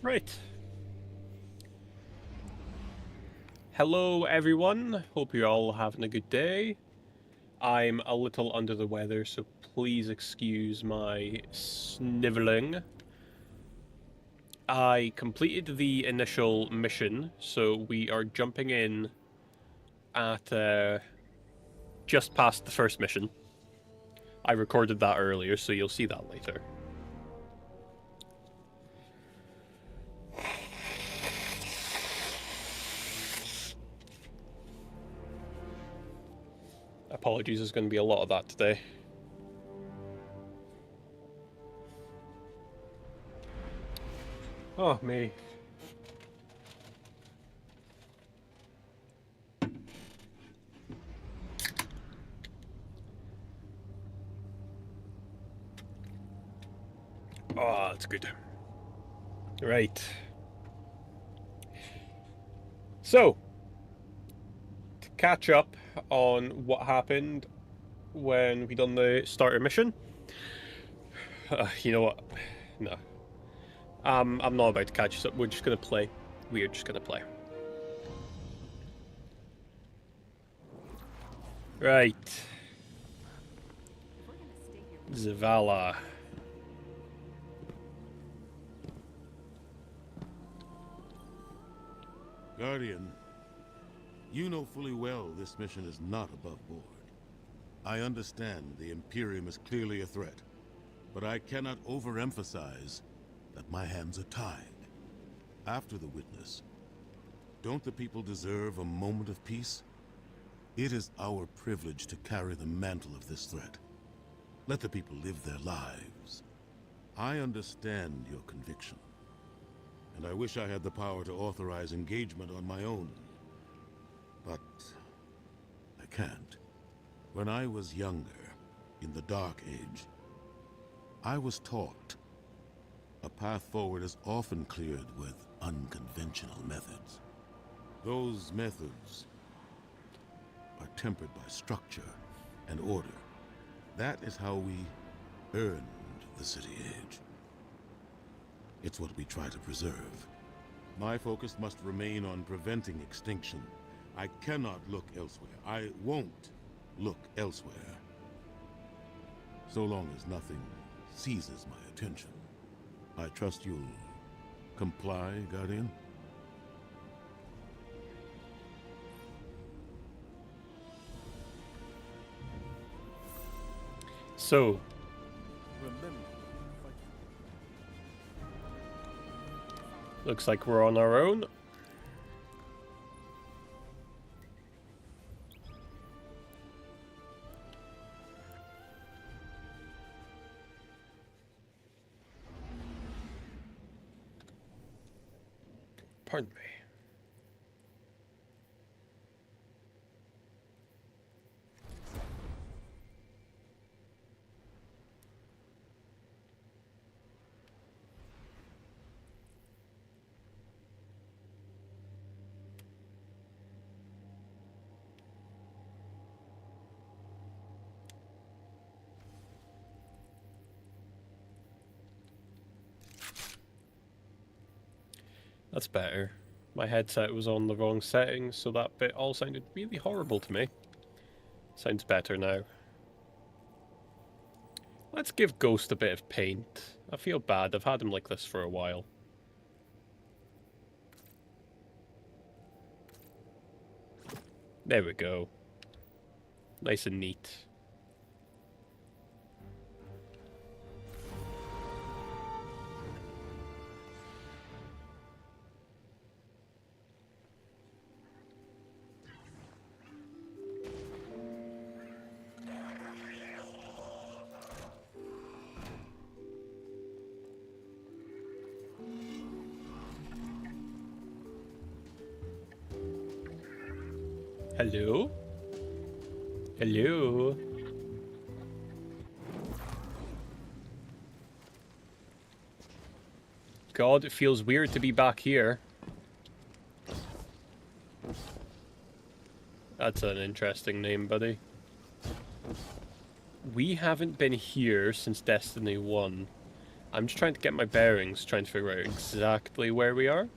Right. Hello, everyone. Hope you're all having a good day. I'm a little under the weather, so please excuse my sniveling. I completed the initial mission, so we are jumping in at just past the first mission. I recorded that earlier, so you'll see that later. Apologies, there's going to be a lot of that today. Oh, me. Oh, that's good. Right. So, to catch up on what happened when we done the starter mission. You know what? No. I'm not about to catch us up. We're just gonna play. We are just gonna play. Right. Zavala. Guardian, you know fully well this mission is not above board. I understand the Imperium is clearly a threat, but I cannot overemphasize that my hands are tied. After the witness, don't the people deserve a moment of peace? It is our privilege to carry the mantle of this threat. Let the people live their lives. I understand your conviction, and I wish I had the power to authorize engagement on my own. But I can't. When I was younger, in the Dark Age, I was taught a path forward is often cleared with unconventional methods. Those methods are tempered by structure and order. That is how we earned the City Age. It's what we try to preserve. My focus must remain on preventing extinction. I cannot look elsewhere. I won't look elsewhere. So long as nothing seizes my attention. I trust you'll comply, Guardian? So, looks like we're on our own. Pardon me. That's better. My headset was on the wrong settings, so that bit all sounded really horrible to me. Sounds better now. Let's give Ghost a bit of paint. I feel bad, I've had him like this for a while. There we go. Nice and neat. Hello? Hello? God, it feels weird to be back here. That's an interesting name, buddy. We haven't been here since Destiny 1. I'm just trying to get my bearings, trying to figure out exactly where we are.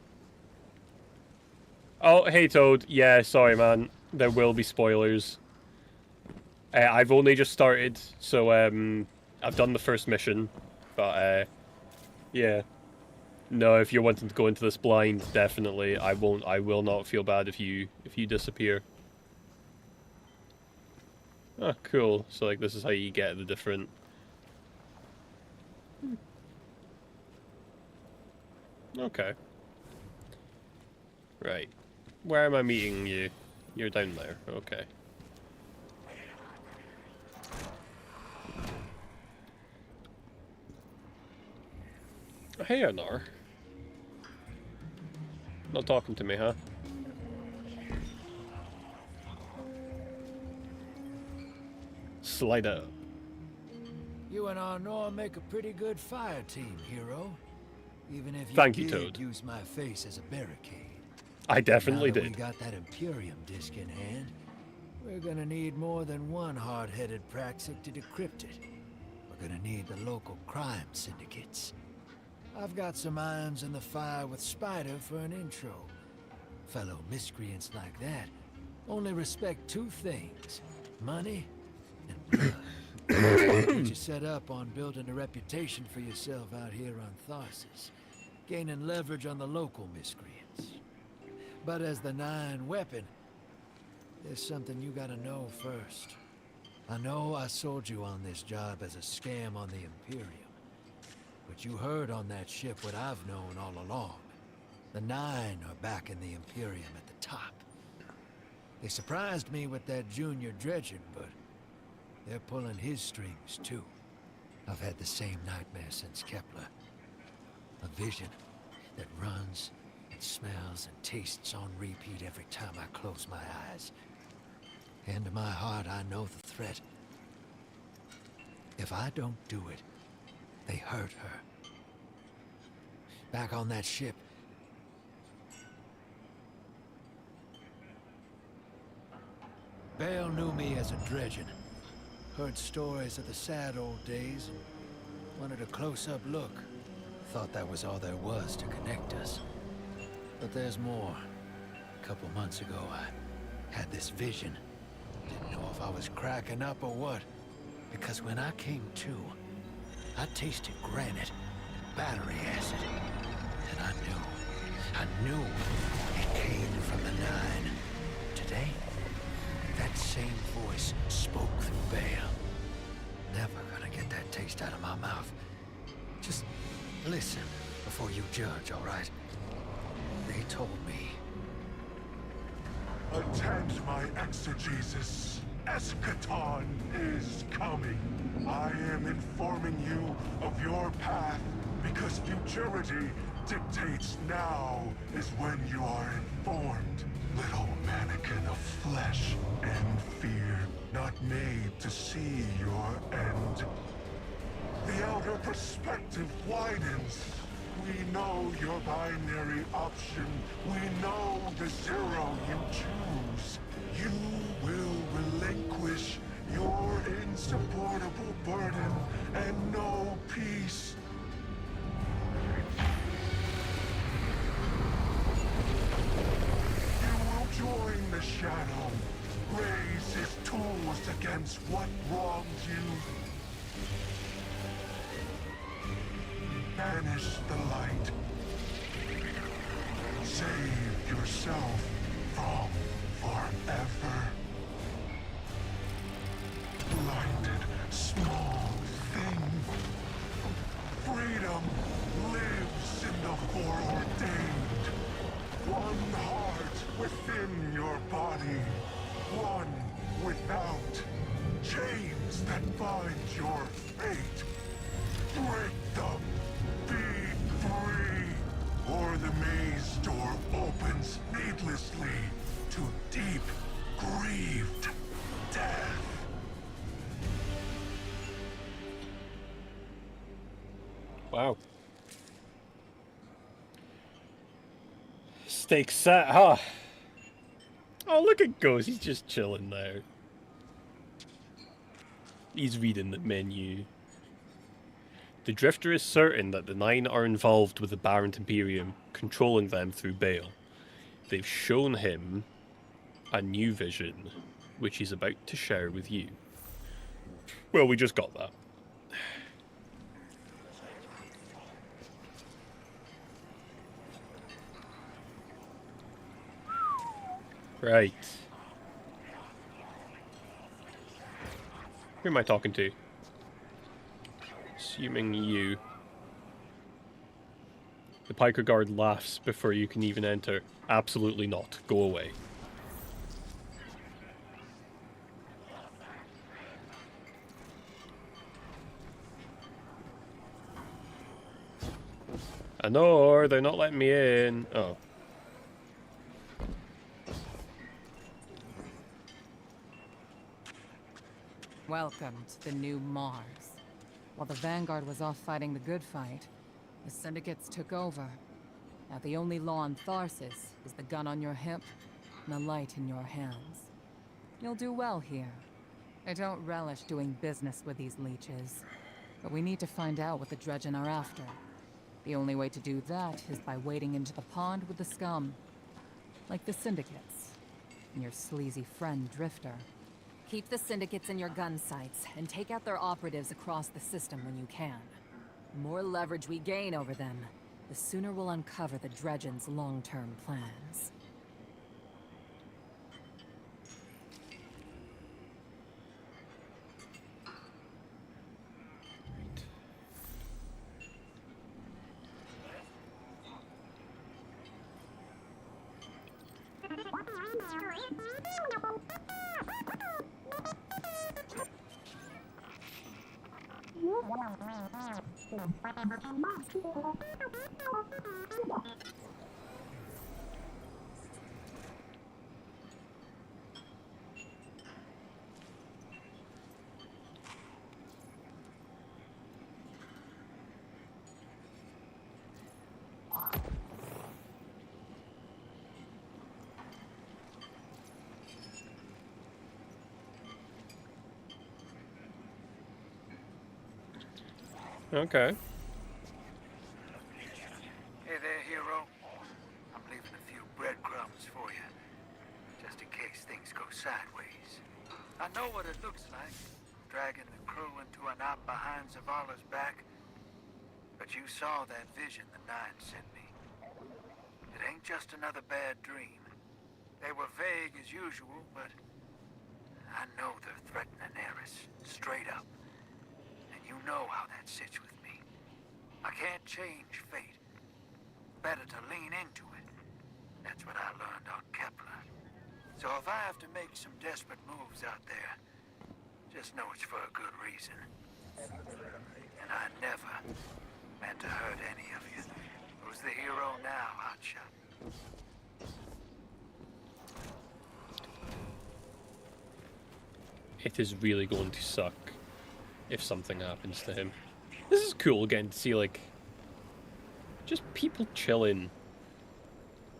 Oh, hey Toad. Yeah, sorry man. There will be spoilers. I've only just started, so I've done the first mission, but yeah. No, if you're wanting to go into this blind, definitely I will not feel bad if you disappear. Oh, cool. So like this is how you get the different Okay. Right. Where am I meeting you? You're down there. Okay. Hey, Anar. Not talking to me, huh? Slide up. You and Arnor make a pretty good fire team, hero. Even if you Thank you, did Toad. use my face as a barricade. I definitely Now that did. we got that Imperium disc in hand, we're gonna need more than one hard-headed Praxic to decrypt it. We're gonna need the local crime syndicates. I've got some irons in the fire with Spider for an intro. Fellow miscreants like that only respect two things: money and blood. Get you set up on building a reputation for yourself out here on Tharsis, gaining leverage on the local miscreants. But as the 9 weapon, there's something you gotta know first. I know I sold you on this job as a scam on the Imperium, but you heard on that ship what I've known all along. The 9 are back in the Imperium at the top. They surprised me with that junior dredger, but they're pulling his strings too. I've had the same nightmare since Kepler. A vision that runs and smells and tastes on repeat every time I close my eyes. And in my heart, I know the threat. If I don't do it, they hurt her. Back on that ship, Bale knew me as a dredgen. Heard stories of the sad old days and wanted a close-up look. Thought that was all there was to connect us. But there's more. A couple months ago, I had this vision. Didn't know if I was cracking up or what. Because when I came to, I tasted granite and battery acid. And I knew it came from the 9. Today, that same voice spoke through Bale. Never gonna get that taste out of my mouth. Just listen before you judge, all right? They told me. Attend my exegesis. Eschaton is coming. I am informing you of your path because futurity dictates now is when you are informed. Little mannequin of flesh and fear, not made to see your end. The outer perspective widens. We know your binary option. We know the 0 you choose. You will relinquish your insupportable burden and know peace. Join the Shadow. Raise his tools against what wronged you. Banish the light. Save yourself from forever. Blinded, small thing. Freedom lives in the foreordained. One heart within your body. One without. Chains that bind your fate. Break them. Be free. Or the maze door opens needlessly to deep, grieved death. Wow. Stake set, huh? Oh, look at Ghost. He's just chilling there. He's reading the menu. The Drifter is certain that the Nine are involved with the Barrent Imperium, controlling them through Bale. They've shown him a new vision, which he's about to share with you. Well, we just got that. Right. Who am I talking to? Assuming you. The Piker Guard laughs before you can even enter. Absolutely not. Go away. Anor, they're not letting me in. Oh. Welcome to the new Mars. While the Vanguard was off fighting the good fight, the Syndicates took over. Now the only law on Tharsis is the gun on your hip and the light in your hands. You'll do well here. I don't relish doing business with these leeches, but we need to find out what the Dredgen are after. The only way to do that is by wading into the pond with the scum. Like the Syndicates. And your sleazy friend, Drifter. Keep the Syndicates in your gun sights, and take out their operatives across the system when you can. The more leverage we gain over them, the sooner we'll uncover the Dredgen's long-term plans. Okay. Hey there, hero. I'm leaving a few breadcrumbs for you, just in case things go sideways. I know what it looks like, dragging the crew into a knot behind Zavala's back. But you saw that vision the Nine sent me. It ain't just another bad dream. They were vague as usual, but I know they're threatening Eris, straight up. You know how that sits with me. I can't change fate. Better to lean into it. That's what I learned on Kepler. So if I have to make some desperate moves out there, just know it's for a good reason. And I never meant to hurt any of you. Who's the hero now, Hotshot? It is really going to suck if something happens to him. This is cool again to see, like, just people chilling.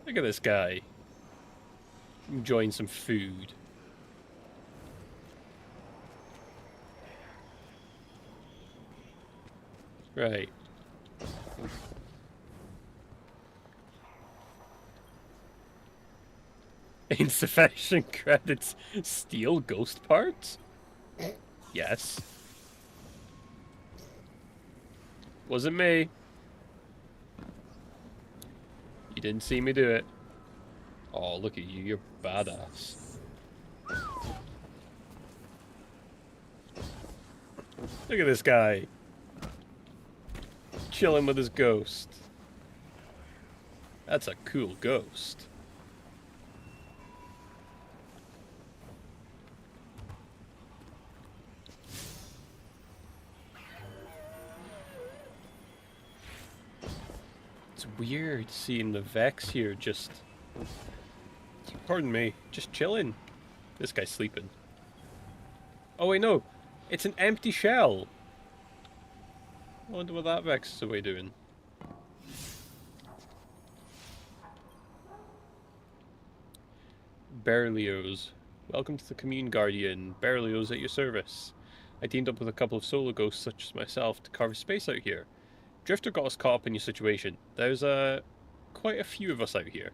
Look at this guy. Enjoying some food. Right. Insufficient credits. Steal ghost parts? Yes. Wasn't me. You didn't see me do it. Oh, look at you. You're badass. Look at this guy. Chilling with his ghost. That's a cool ghost. It's weird seeing the Vex here just... Pardon me, just chilling. This guy's sleeping. Oh wait, no. It's an empty shell. I wonder what that Vex is away doing. Berlioz. Welcome to the Commune Guardian. Berlioz at your service. I teamed up with a couple of solo ghosts such as myself to carve space out here. Drifter got us caught up in your situation. There's quite a few of us out here.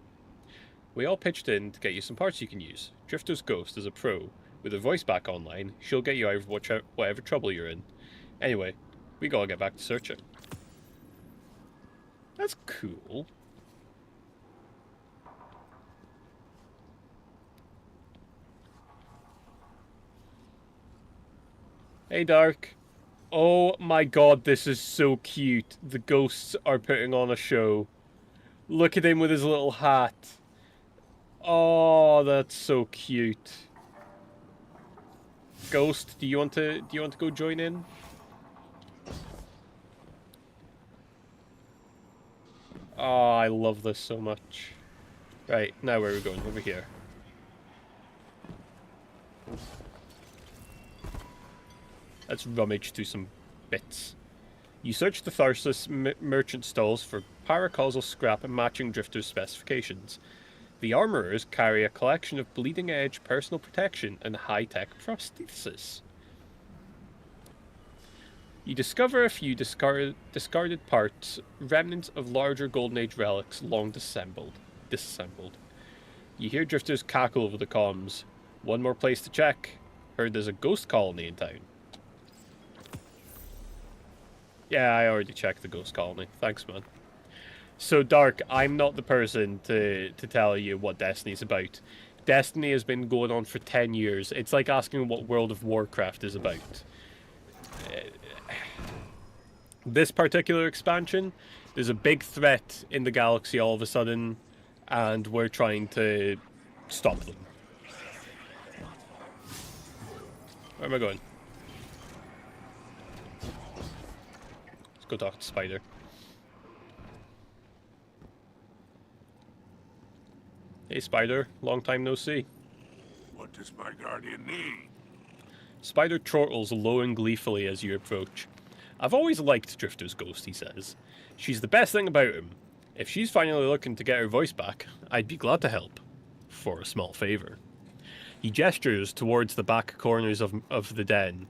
We all pitched in to get you some parts you can use. Drifter's ghost is a pro. With her voice back online, she'll get you out of whatever trouble you're in. Anyway, we gotta get back to searching. That's cool. Hey, Dark. Oh my god, this is so cute. The ghosts are putting on a show. Look at him with his little hat. Oh, that's so cute. Ghost, do you want to go join in? Oh, I love this so much. Right, now where are we going? Over here. Let's rummage through some bits. You search the Tharsis merchant stalls for paracausal scrap and matching Drifter's specifications. The armorers carry a collection of bleeding-edge personal protection and high-tech prosthesis. You discover a few discarded parts, remnants of larger Golden Age relics long disassembled. You hear Drifters cackle over the comms. One more place to check. Heard there's a ghost colony in town. Yeah, I already checked the ghost colony. Thanks, man. So, Dark, I'm not the person to tell you what Destiny's about. Destiny has been going on for 10 years. It's like asking what World of Warcraft is about. This particular expansion, there's a big threat in the galaxy all of a sudden, and we're trying to stop them. Where am I going? Let's go talk to Spider. Hey, Spider. Long time no see. What does my guardian need? Spider chortles low and gleefully as you approach. I've always liked Drifter's ghost, he says. She's the best thing about him. If she's finally looking to get her voice back, I'd be glad to help. For a small favour. He gestures towards the back corners of the den.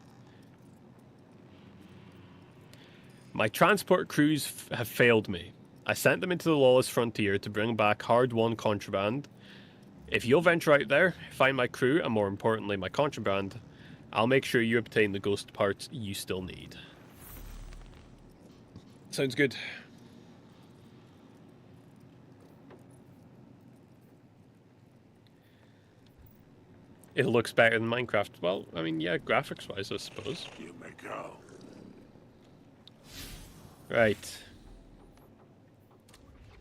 My transport crews have failed me. I sent them into the lawless frontier to bring back hard-won contraband. If you'll venture out there, find my crew, and more importantly, my contraband, I'll make sure you obtain the ghost parts you still need. Sounds good. It looks better than Minecraft. Well, I mean, yeah, graphics-wise, I suppose. You may go. Right.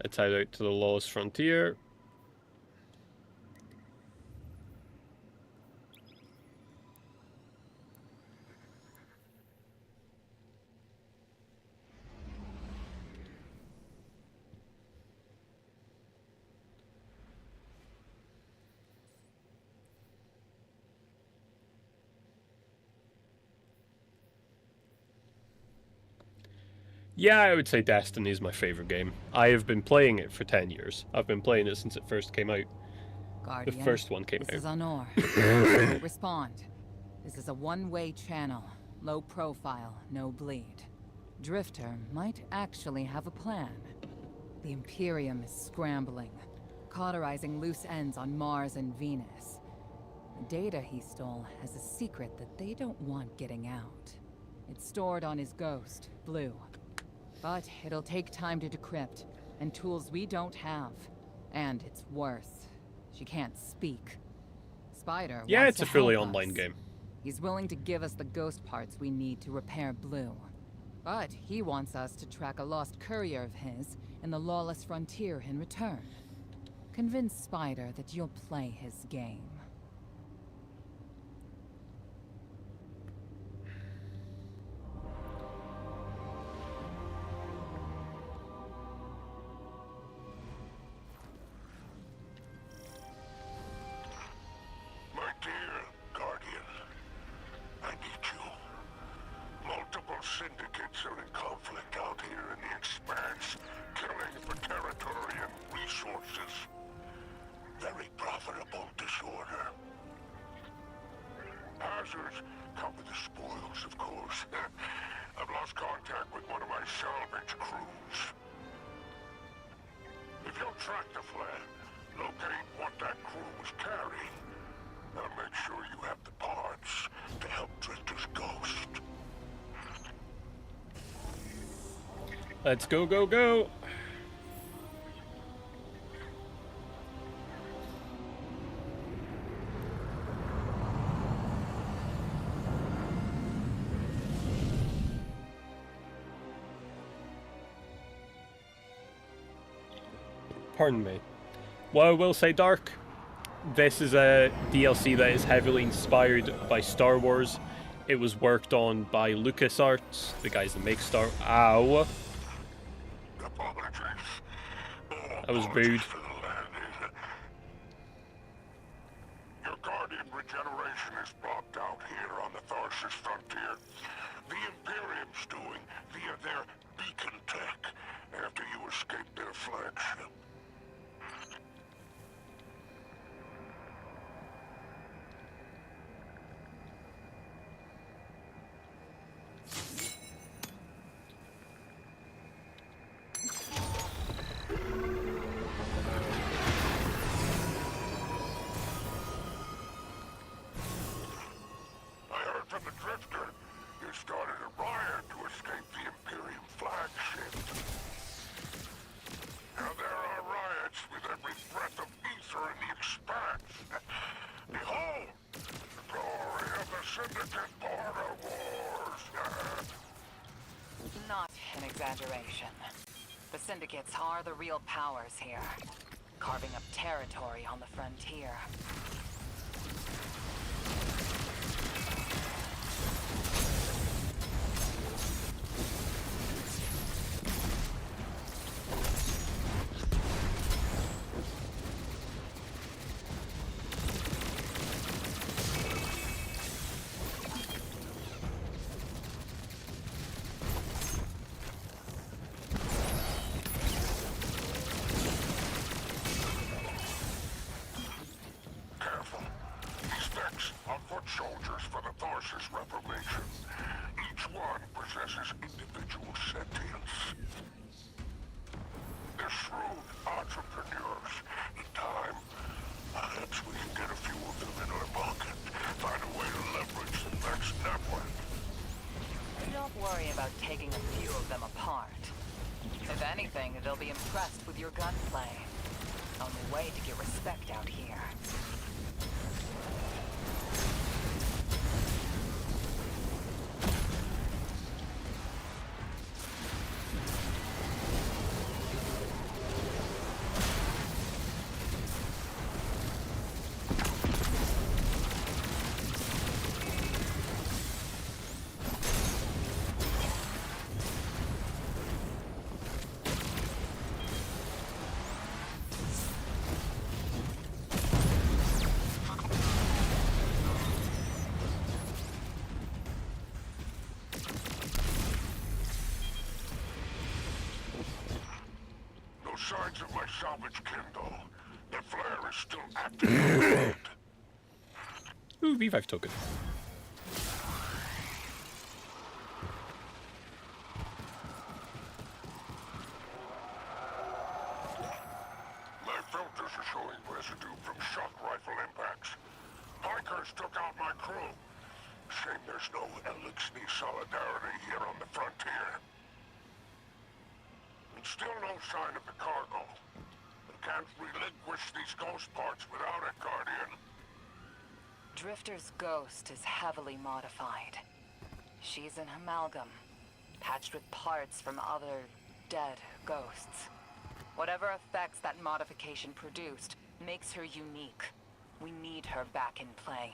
Let's head out to the lawless frontier. Yeah, I would say Destiny is my favourite game. I have been playing it for 10 years. I've been playing it since it first came out. Guardian, The first one came this out. is Honor. Respond. This is a one-way channel. Low profile, no bleed. Drifter might actually have a plan. The Imperium is scrambling, cauterizing loose ends on Mars and Venus. The data he stole has a secret that they don't want getting out. It's stored on his ghost, Blue. But it'll take time to decrypt, and tools we don't have. And it's worse. She can't speak. Spider Yeah, wants it's a to fully help online us. game. He's willing to give us the ghost parts we need to repair Blue. But he wants us to track a lost courier of his in the lawless frontier in return. Convince Spider that you'll play his game. My dear Guardian, I need you. Multiple syndicates are in conflict out here in the Expanse, killing for territory and resources. Very profitable disorder. Hazards come with the spoils of salvage crews. If you'll track the flare, locate what that crew was carrying, and make sure you have the parts to help Drifter's ghost. Let's go, go, go! Pardon me. What I will say, Dark, this is a DLC that is heavily inspired by Star Wars. It was worked on by LucasArts, the guys that make Star... Ow! Apologies. That was rude. For the landing. Your Guardian regeneration is blocked out here on the Tharsis frontier. The Imperium's doing via their beacon tech after you escape their flagship. I heard from the Drifter. You started a riot to escape the Imperium flagship. Now there are riots with every breath of ether in the expanse. Behold, the glory of the Syndicate border wars. Not an exaggeration. The Syndicates are the real powers here, carving up territory on the frontier. Careful. These mechs are foot soldiers for the Tharsis Reformation. Each one possesses individual sentience. They're shrewd entrepreneurs. In time, perhaps we can get a few of them in our pocket. Find a way to leverage the mech's network. Don't worry about taking a few of them apart. If anything, they'll be impressed with your gunplay. Only way to get respect out here. No signs of my salvage kindle. The flare is still active. Ooh, V5 token. My filters are showing residue from shock rifle impacts. Hikers took out my crew. Shame there's no Elixir solidarity here on the frontier. And still no sign of the cargo. I can't relinquish these ghost parts without it, Guardian. Drifter's ghost is heavily modified. She's an amalgam, patched with parts from other dead ghosts. Whatever effects that modification produced makes her unique. We need her back in play.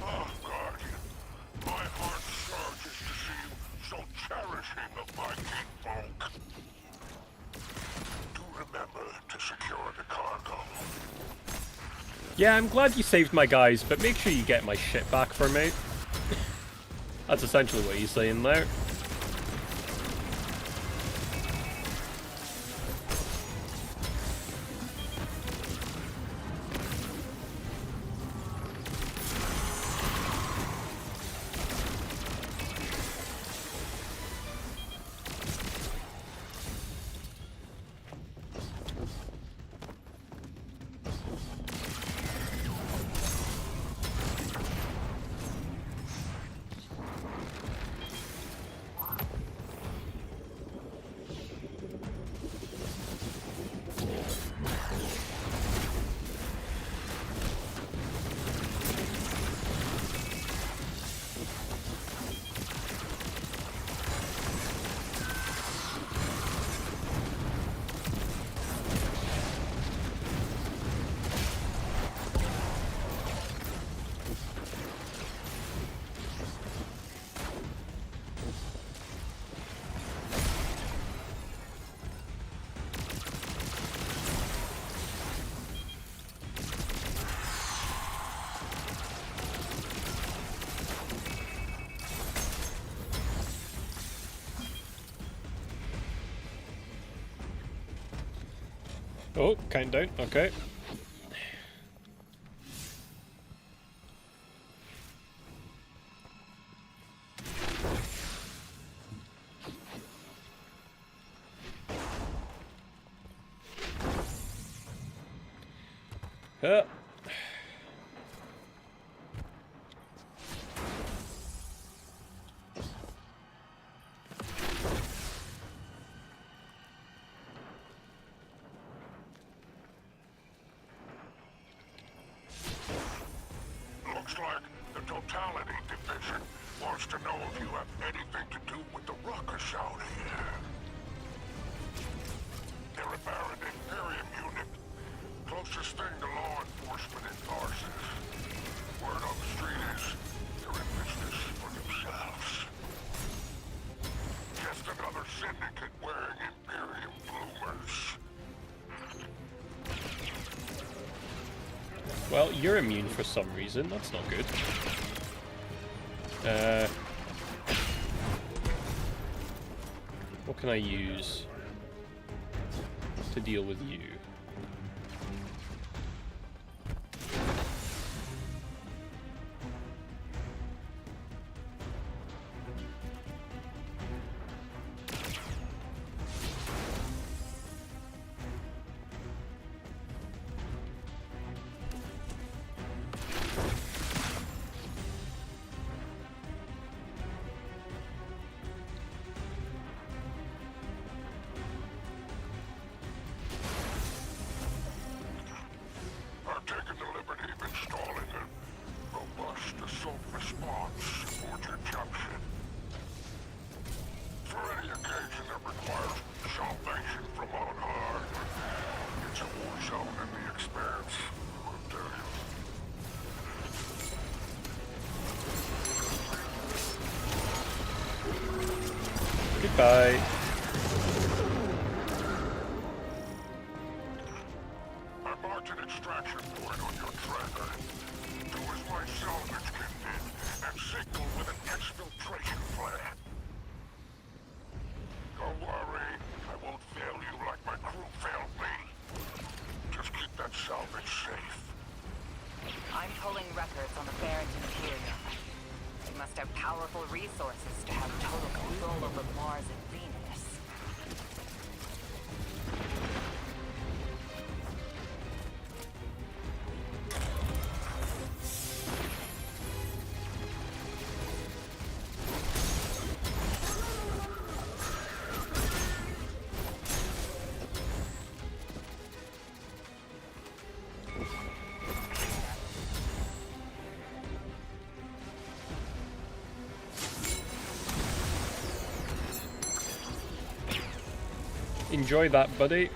Oh, Guardian. My heart surges to see you so cherishing of my Yeah, I'm glad you saved my guys, but make sure you get my shit back for me. That's essentially what he's saying there. Oh, countdown, okay. Looks like the Totality Division wants to know if you have anything to do with the ruckus out here. They're a Baron Imperium unit. Closest thing to law enforcement in Tarsus. Word on the street is they're in business for themselves. Just another syndicate wearing Imperium bloomers. Well, you're immune for some reason. That's not good. What can I use to deal with you? I've taken the liberty of installing a robust assault response aboard your junction. For any occasion that requires salvation from on high. It's a war zone in the expanse, I'll tell you. Goodbye. I marked an extraction point on your tracker. Do as my salvage kit did, and signal with an exfiltration flare. Don't worry, I won't fail you like my crew failed me. Just keep that salvage safe. I'm pulling records on the Baron Imperium. They must have powerful resources to have total control over Mars and Venus. Enjoy that, buddy.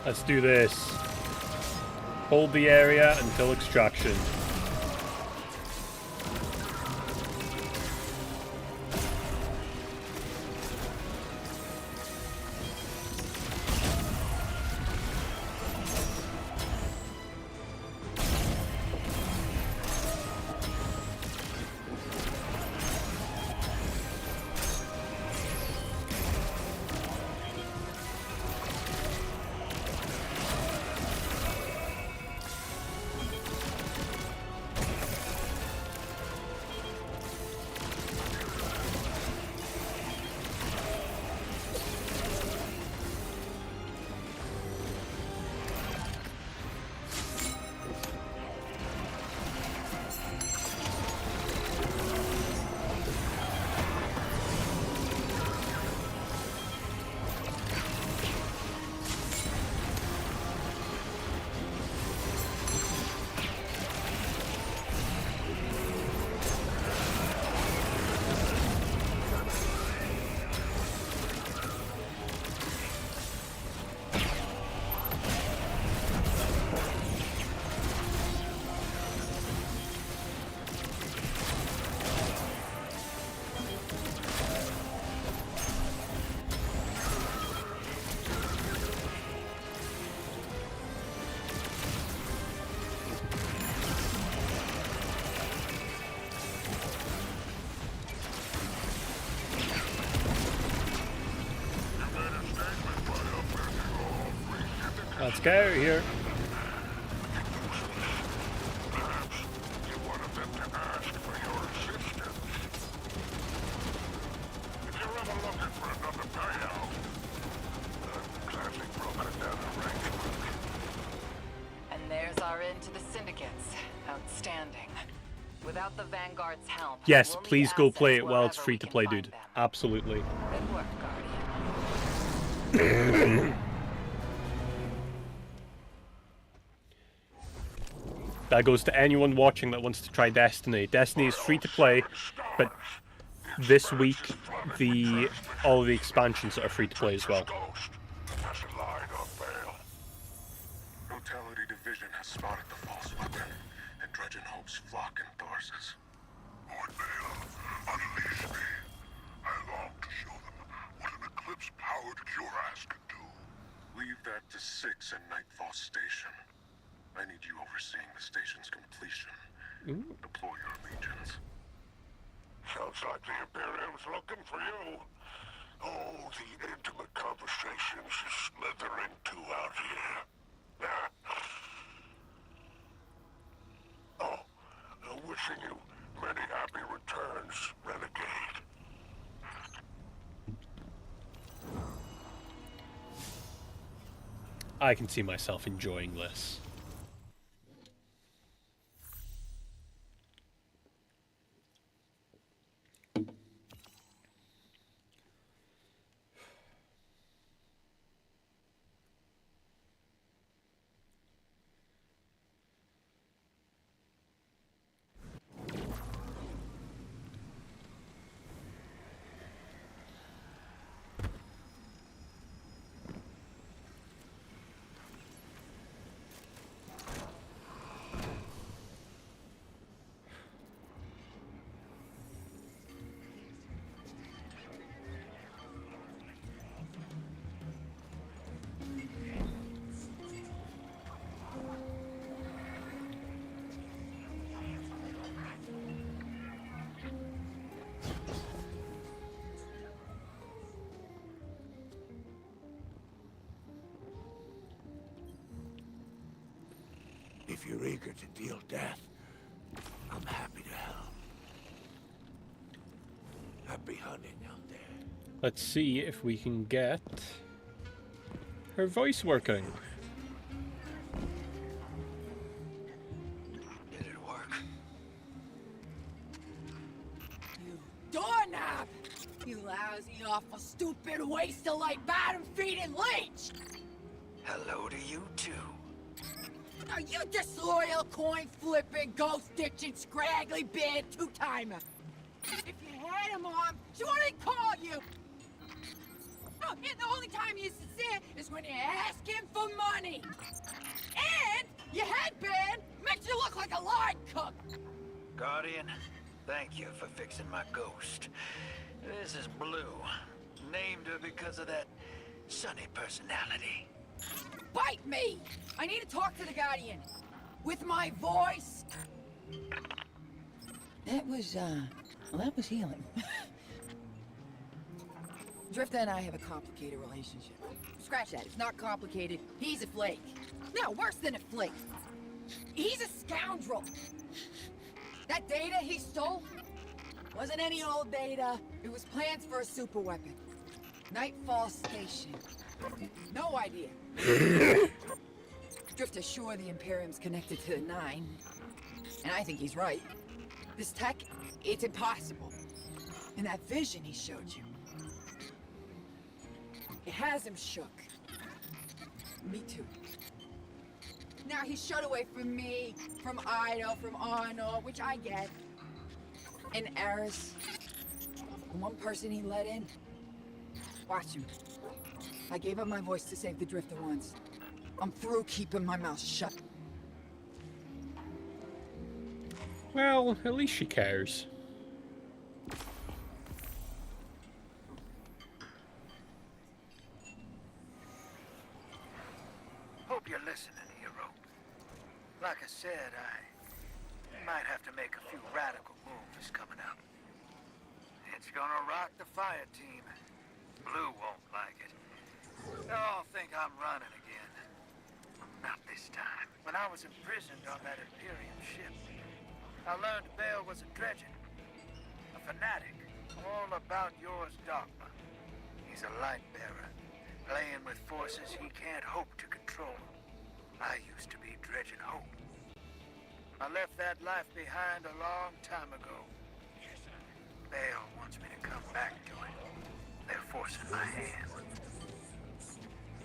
Let's do this. Hold the area until extraction. Let's get out of here. Perhaps you're one of them to ask for your assistance. If you're ever looking for another payout, classic broken down arrangement. And there's our end to the syndicates. Outstanding. Without the Vanguard's help, Yes, we'll need please go play assets it while it's wherever free we to can play, find dude. them. Absolutely. Good work, Guardian. That goes to anyone watching that wants to try Destiny. Destiny is free to play, but this week all the expansions are free to play as well. Ghost hasn't lied on bail. Brutality Division has spotted the false weapon, and Dredgen hopes flock in Tharsis. Lord Bail, unleash me. I long to show them what an Eclipse-powered cuirass can do. Leave that to 6 and Nightfall Station. I need you overseeing the station's completion. Deploy your legions. Sounds like the Imperium's looking for you. Oh, the intimate conversations you slither into out here. Oh, wishing you many happy returns, Renegade. I can see myself enjoying this. If you're eager to deal death, I'm happy to help. Happy hunting out there. Let's see if we can get her voice working. Did it work? You doorknob! You lousy, awful, stupid, waste-of-light, bottom-feeding leech! Hello to you too. Now you disloyal, coin-flipping, ghost-ditching, scraggly-beard two-timer! If you had a mom, she wouldn't call you! Oh, and the only time you're sincere is when you ask him for money! And your headband makes you look like a line cook! Guardian, thank you for fixing my ghost. This is Blue. Named her because of that sunny personality. Bite me! I need to talk to the Guardian. With my voice. That was healing. Drifter and I have a complicated relationship. Scratch that, it's not complicated. He's a flake. No, worse than a flake. He's a scoundrel. That data he stole wasn't any old data. It was plans for a super weapon. Nightfall Station. No idea. Drifter's sure the Imperium's connected to the Nine. And I think he's right. This tech, it's impossible. And that vision he showed you, it has him shook. Me too. Now he's shut away from me, from Ido, from Arno, which I get. And Eris, the one person he let in. Watch him. I gave up my voice to save the Drifter once. I'm through keeping my mouth shut. Well, at least she cares. Hope you're listening, hero. Like I said, I might have to make a few radical moves coming up. It's gonna rock the fire team. Blue won't like it. They'll all think I'm running again. Not this time. When I was imprisoned on that Imperium ship, I learned Bale was a dredgen, a fanatic, all about yours dogma. He's a light bearer, playing with forces he can't hope to control. I used to be dredging hope. I left that life behind a long time ago. Bale wants me to come back to it. They're forcing my hand.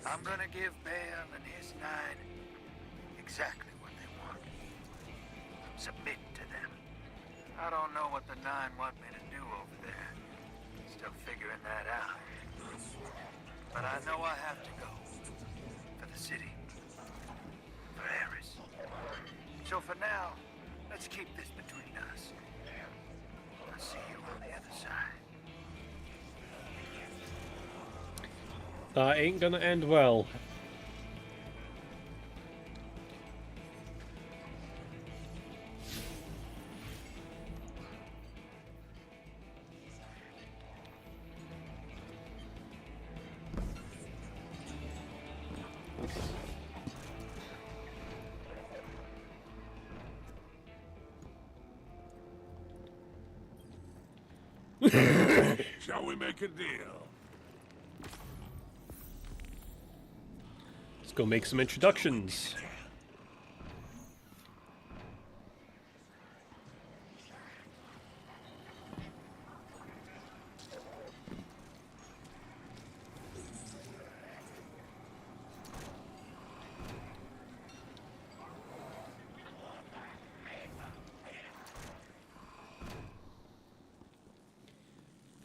I'm gonna give Bale and his 9 exactly what they want. Submit to them. I don't know what the 9 want me to do over there. Still figuring that out. But I know I have to go. For the city. For Eris. So for now, let's keep this between us. I'll see you on the other side. That ain't gonna end well. Shall we make a deal? Let's go make some introductions.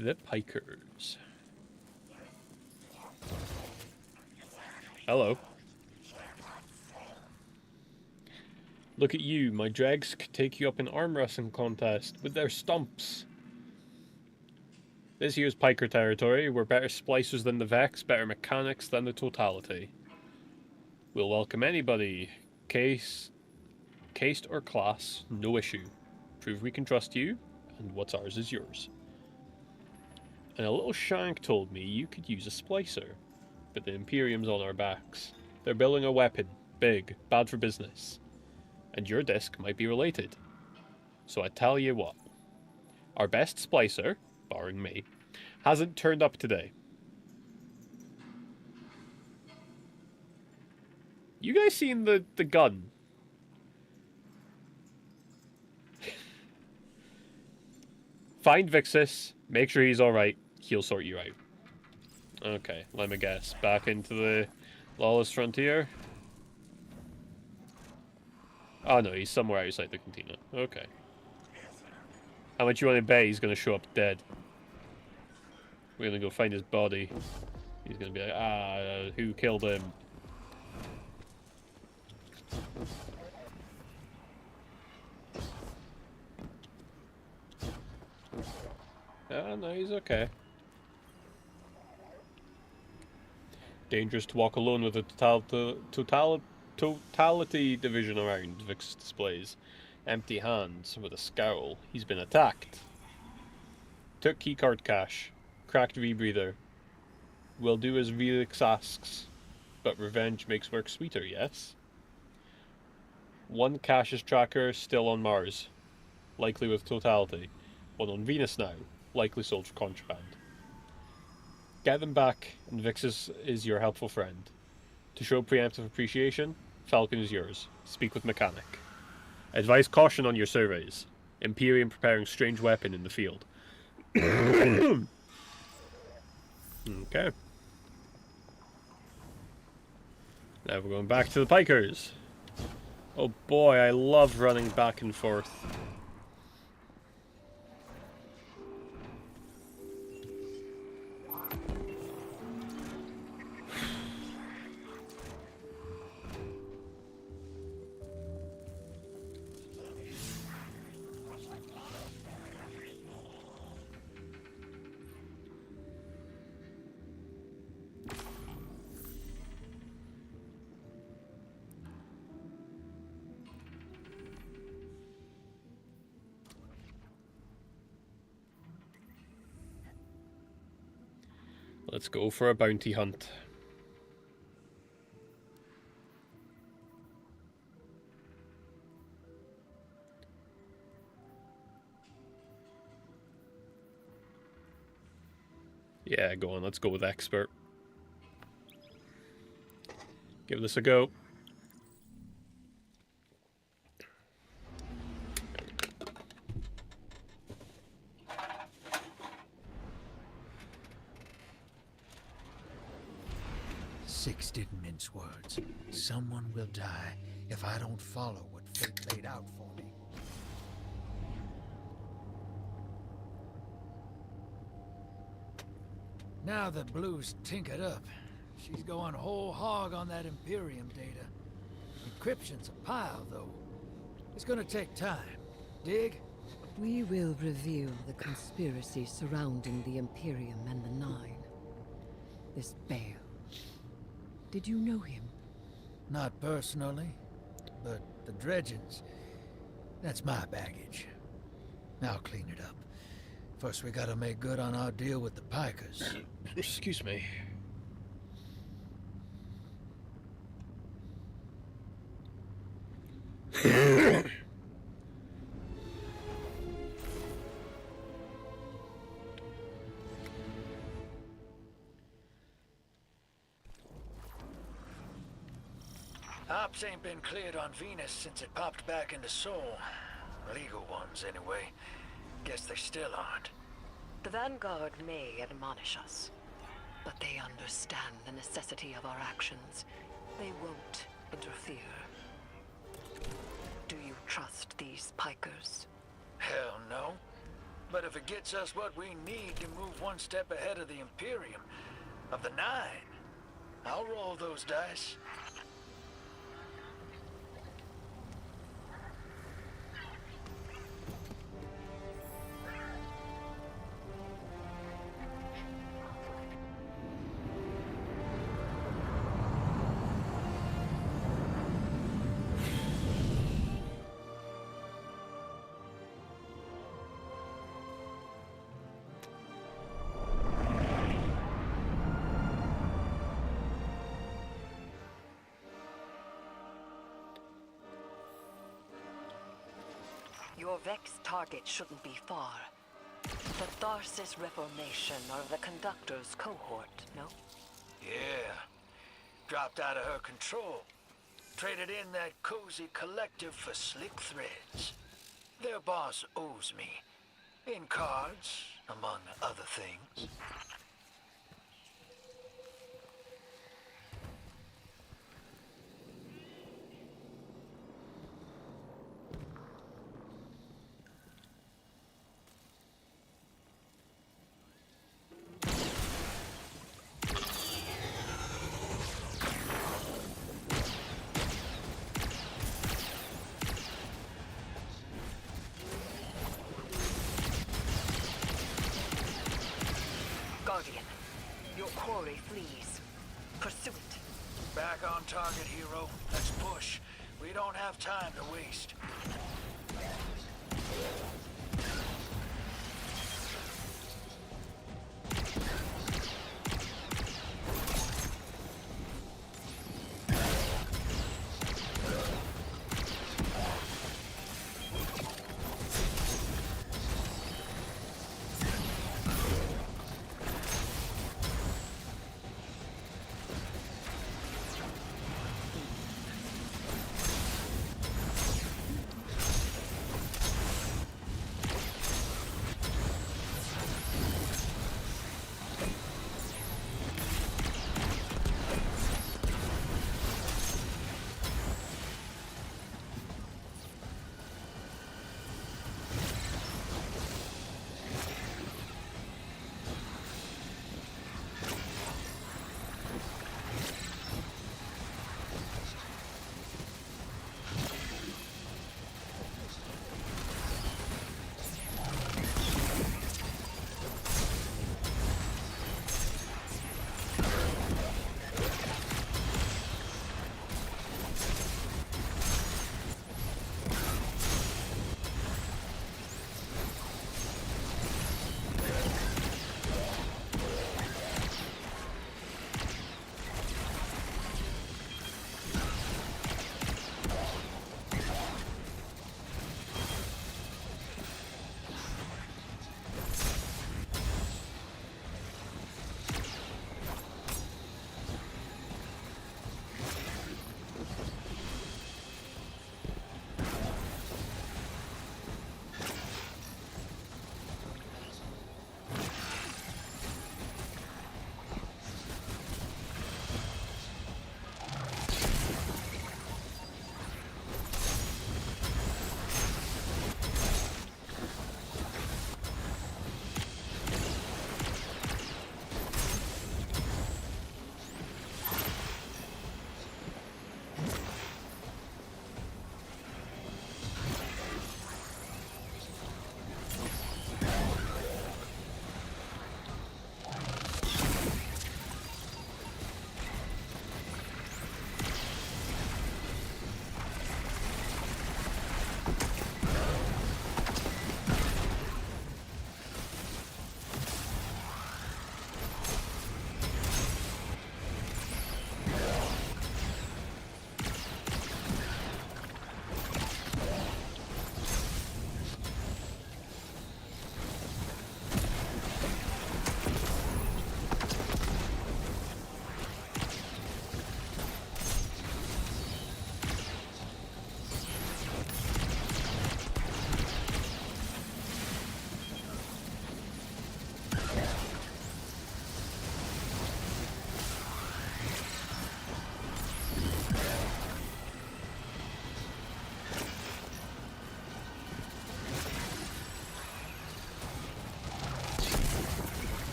The Pikers. Hello. Look at you, my dregs could take you up in arm wrestling contest with their stumps. This here's Piker territory. We're better splicers than the Vex, better mechanics than the Totality. We'll welcome anybody, caste or class, no issue. Prove we can trust you, and what's ours is yours. And a little shank told me you could use a splicer, but the Imperium's on our backs. They're building a weapon, big, bad for business. And your disc might be related. So I tell you what, our best splicer, barring me, hasn't turned up today. You guys seen the gun? Find Vixis, make sure he's alright, he'll sort you out. Okay, let me guess. Back into the Lawless Frontier? Oh no, he's somewhere outside the cantina. Okay. How much you want to bet he's going to show up dead? We're going to go find his body. He's going to be like, who killed him? Oh no, he's okay. Dangerous to walk alone with a totality division around, Vix displays. Empty hands, with a scowl. He's been attacked. Took keycard cache. Cracked rebreather. Will do as Felix asks, but revenge makes work sweeter, yes? One cache's tracker still on Mars, likely with totality. One on Venus now, likely sold for contraband. Get them back, and Vixis is your helpful friend. To show preemptive appreciation, Falcon is yours. Speak with Mechanic. Advise caution on your surveys. Imperium preparing strange weapon in the field. Okay. Now we're going back to the Pikers. Oh boy, I love running back and forth. Let's go for a bounty hunt. Yeah, go on. Let's go with expert. Give this a go. Six didn't mince words. Someone will die if I don't follow what fate laid out for me. Now that Blue's tinkered up, she's going whole hog on that Imperium data. Encryption's a pile, though. It's gonna take time. Dig? We will reveal the conspiracy surrounding the Imperium and the Nine. This Bale. Did you know him? Not personally, but the dredgings, that's my baggage. I'll clean it up. First, we gotta make good on our deal with the Pikers. Excuse me. Ops ain't been cleared on Venus since it popped back into Sol. Legal ones, anyway. Guess they still aren't. The Vanguard may admonish us, but they understand the necessity of our actions. They won't interfere. Do you trust these Pikers? Hell no. But if it gets us what we need to move one step ahead of the Imperium, of the Nine, I'll roll those dice. Your Vex target shouldn't be far. The Tharsis Reformation or the Conductor's cohort, no? Yeah. Dropped out of her control. Traded in that cozy collective for slick threads. Their boss owes me. In cards, among other things. Guardian, your quarry flees. Pursue it. Back on target, hero. Let's push. We don't have time to waste.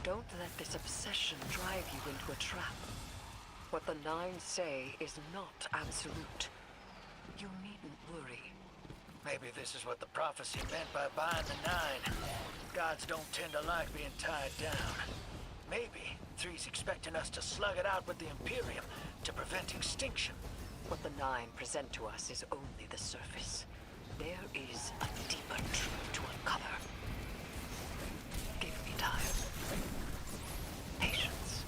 Don't let this obsession drive you into a trap. What the Nine say is not absolute. You needn't worry. Maybe this is what the prophecy meant by buying the Nine. Gods don't tend to like being tied down. Maybe Three's expecting us to slug it out with the Imperium to prevent extinction. What the Nine present to us is only the surface. There is a deeper truth to uncover. Give me time. Patience.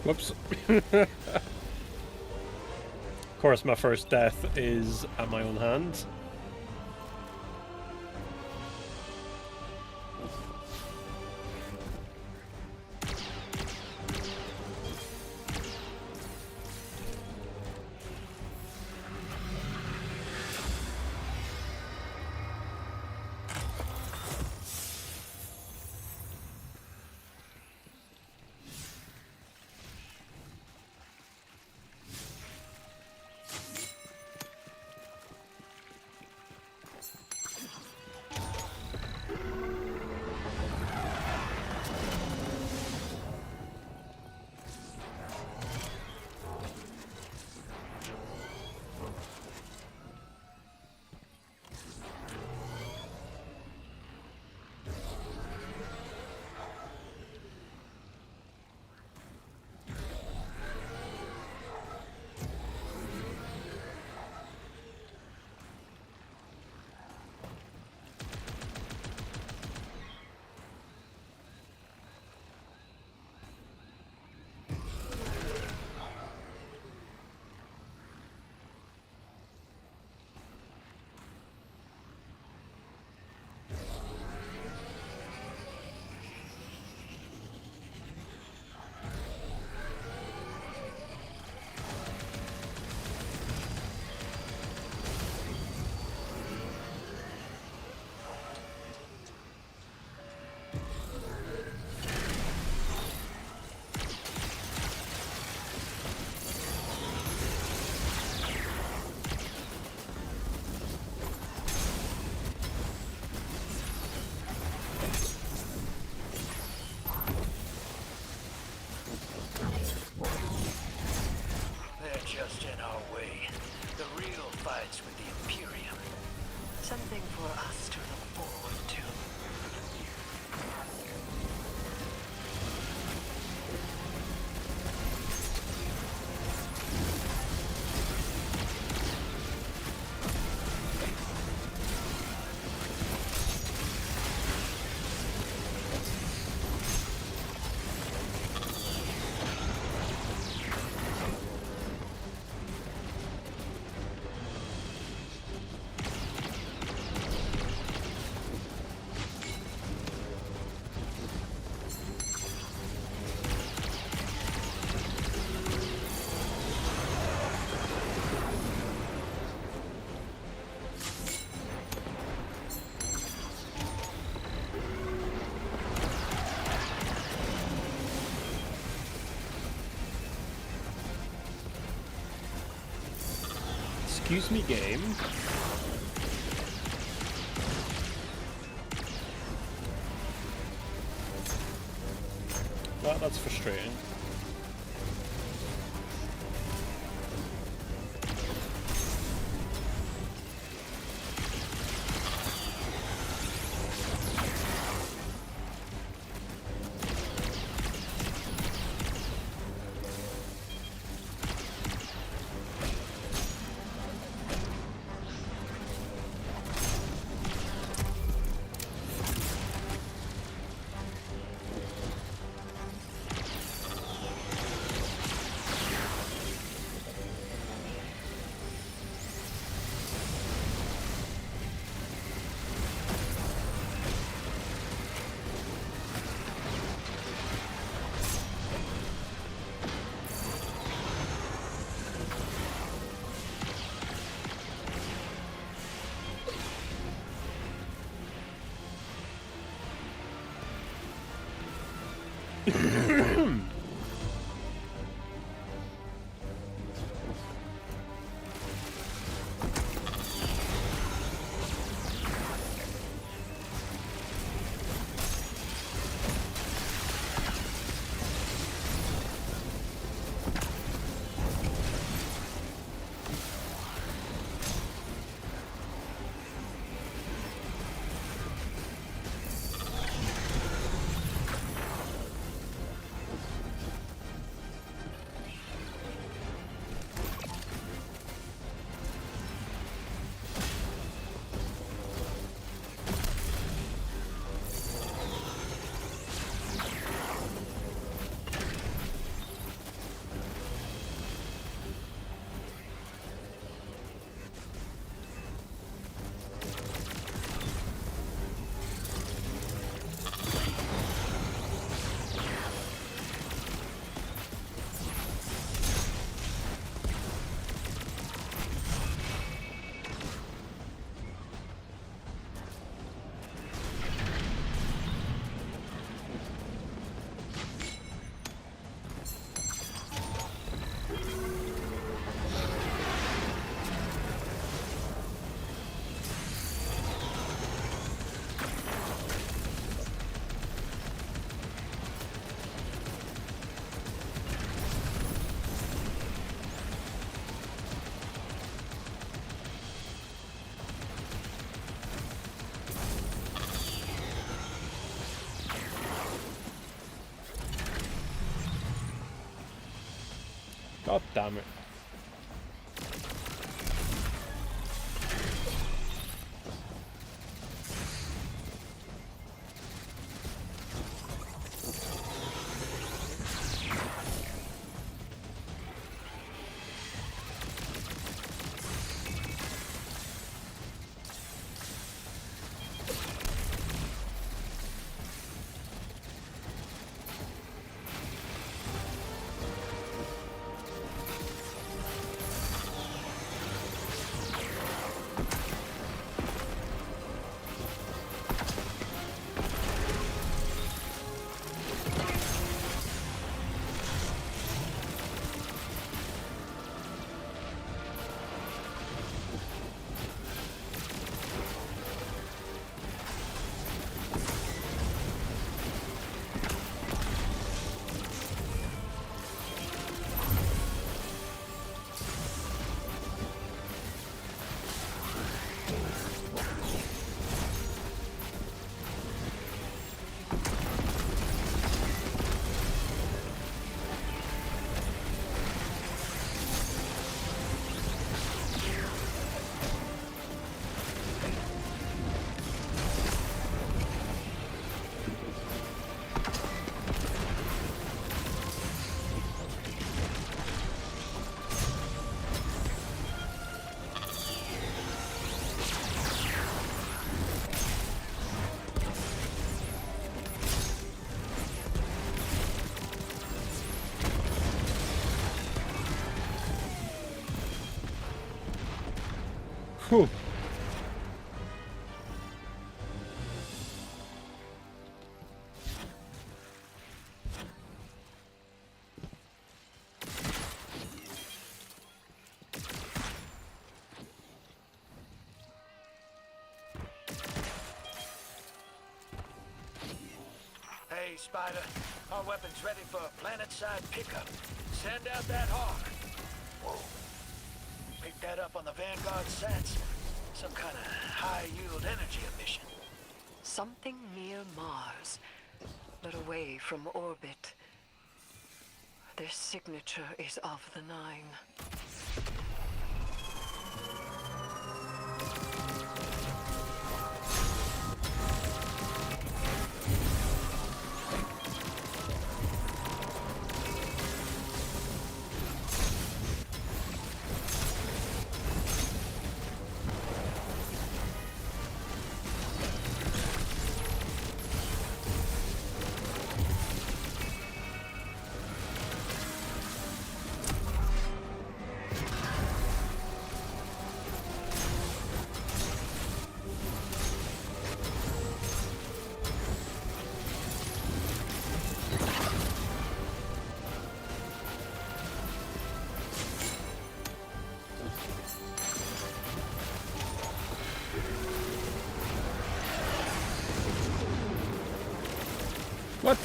Whoops. Of course, my first death is at my own hands. They're just in our way. The real fight's with the Imperium. Something for us to look forward to. Excuse me, game. Well, that's frustrating. God damn it. Whew. Hey, Spider. Our weapon's ready for a planet-side pickup. Send out that hawk. Whoa. Pick that up on the Vanguard sats. Some kind of high-yield energy emission. Something near Mars, but away from orbit. Their signature is of the Nine. What?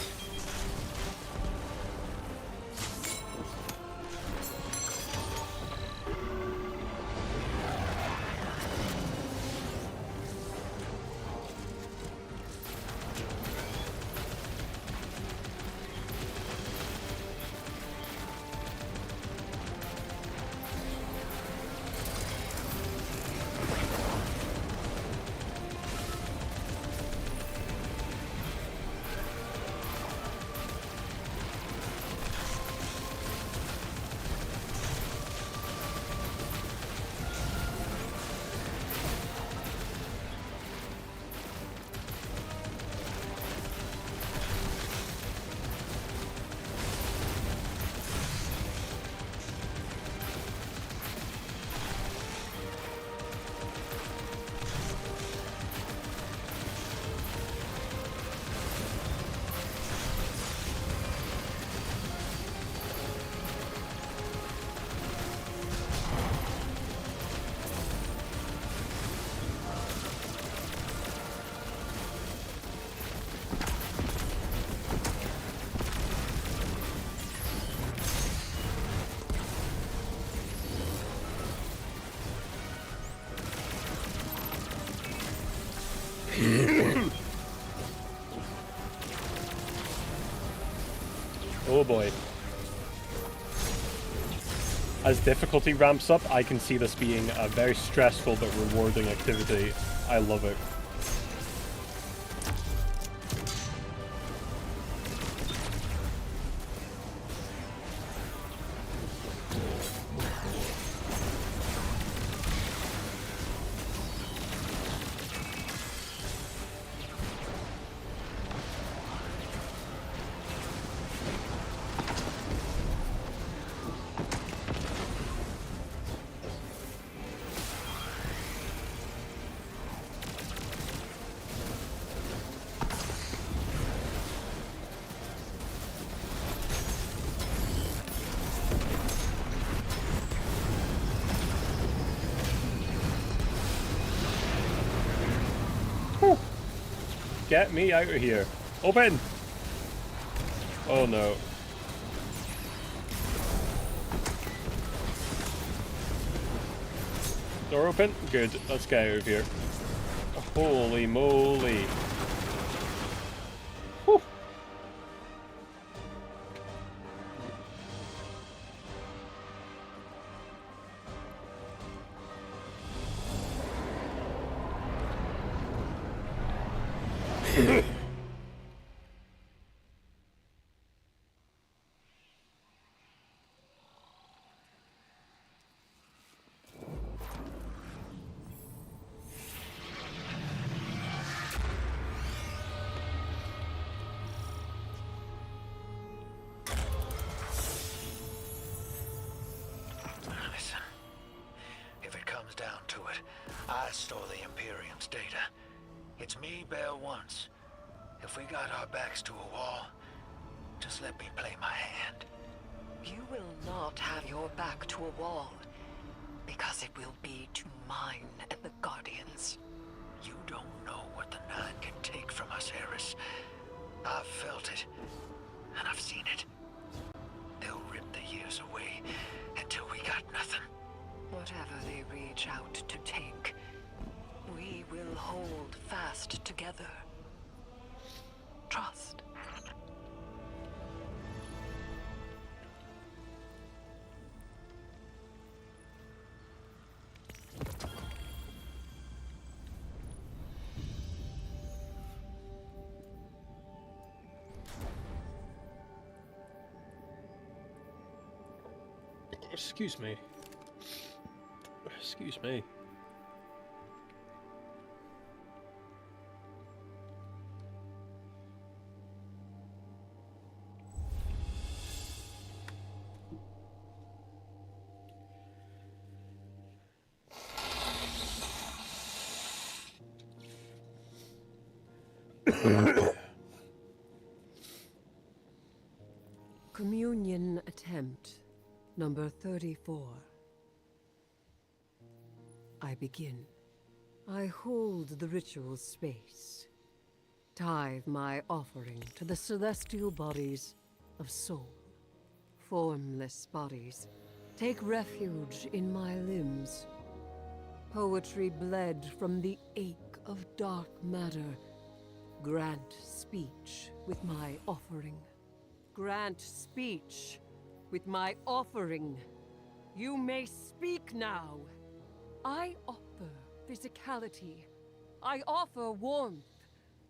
Oh boy. as difficulty ramps up, I can see this being a very stressful but rewarding activity. I love it. Get me out of here. Open! Oh no. Door open? Good. Let's get out of here. Holy moly. Whew. Listen, if it comes down to it, I stole the Imperium's data. It's me bail once. If we got our backs to a wall, just let me play my hand. You will not have your back to a wall, because it will be to mine and the Guardians. You don't know what the Nine can take from us, Eris. I've felt it, and I've seen it. They'll rip the years away until we got nothing. Whatever they reach out to take, we will hold fast together. Trust. Excuse me. Excuse me. Communion attempt number 34. I begin. I hold the ritual space. Tithe my offering to the celestial bodies of soul. Formless bodies, take refuge in my limbs. Poetry bled from the ache of dark matter. Grant speech with my offering. Grant speech with my offering. You may speak now. I offer physicality. I offer warmth.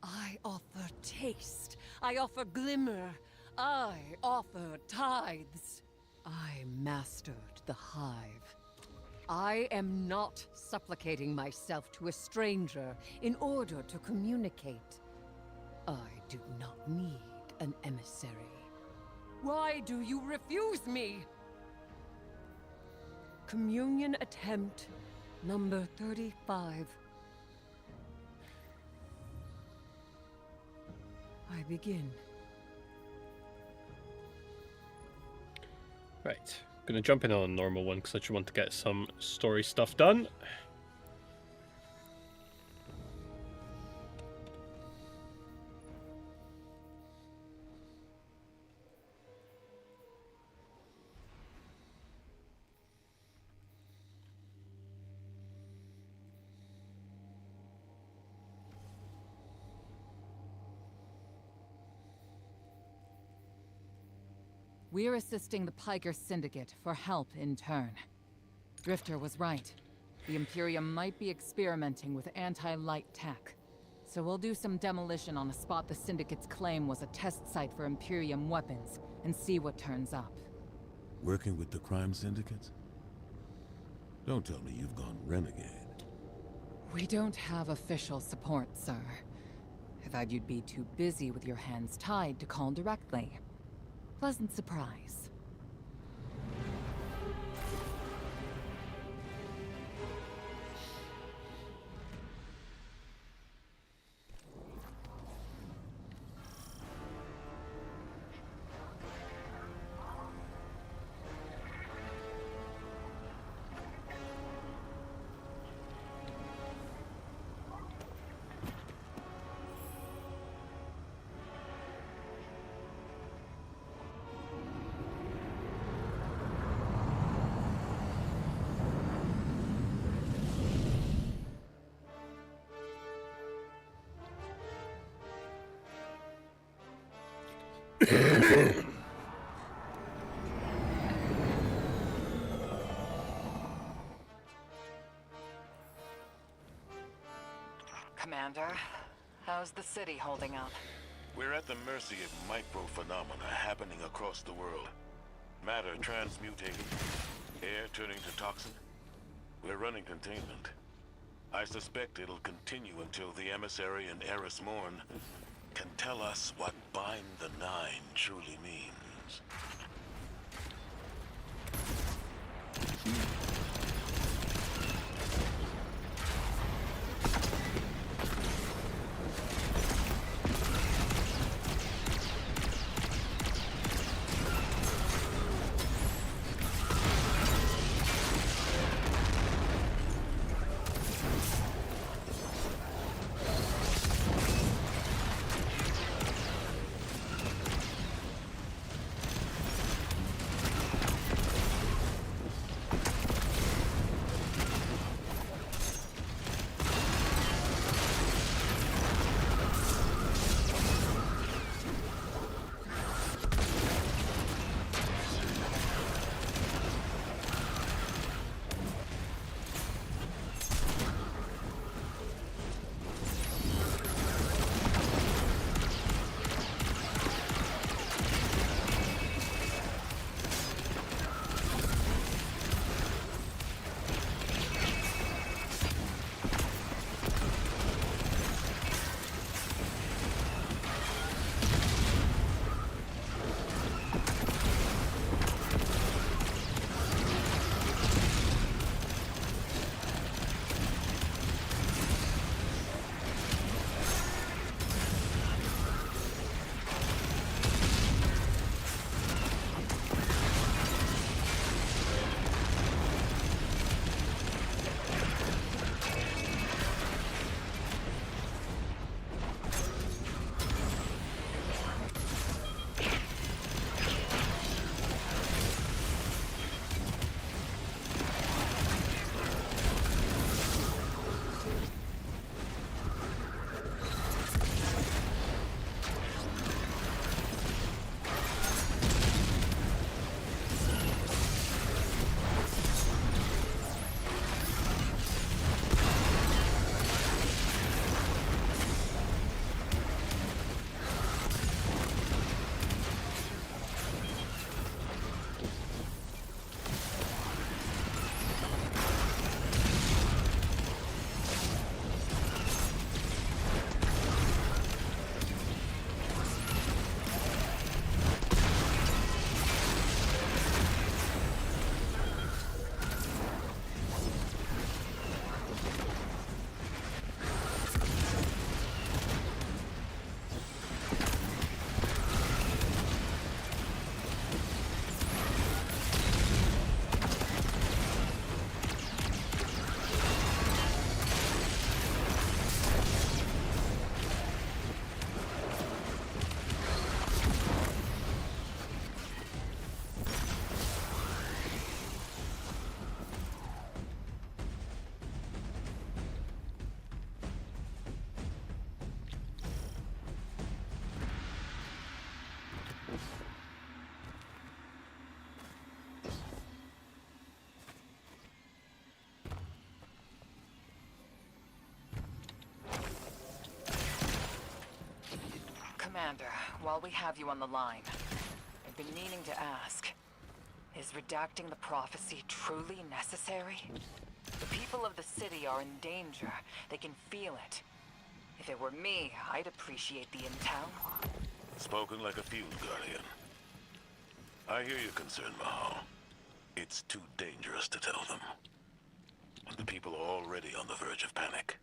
I offer taste. I offer glimmer. I offer tithes. I mastered the hive. I am not supplicating myself to a stranger in order to communicate. I do not need an emissary. Why do you refuse me? Communion attempt number 35. I begin. Right. Gonna jump in on a normal one because I just want to get some story stuff done. We're assisting the Piker Syndicate for help in turn. Drifter was right. The Imperium might be experimenting with anti-light tech. So we'll do some demolition on a spot the Syndicate's claim was a test site for Imperium weapons, and see what turns up. Working with the crime syndicates? Don't tell me you've gone renegade. We don't have official support, sir. I thought you'd be too busy with your hands tied to call directly. Pleasant surprise. Commander, how's the city holding up? We're at the mercy of micro-phenomena happening across the world. Matter transmutating, air turning to toxin. We're running containment. I suspect it'll continue until the emissary and Eris Morn can tell us what Bind the Nine truly means. Commander, while we have you on the line, I've been meaning to ask, is redacting the prophecy truly necessary? The people of the city are in danger. They can feel it. If it were me, I'd appreciate the intel. Spoken like a field guardian. I hear your concern, Mahal. It's too dangerous to tell them. And the people are already on the verge of panic.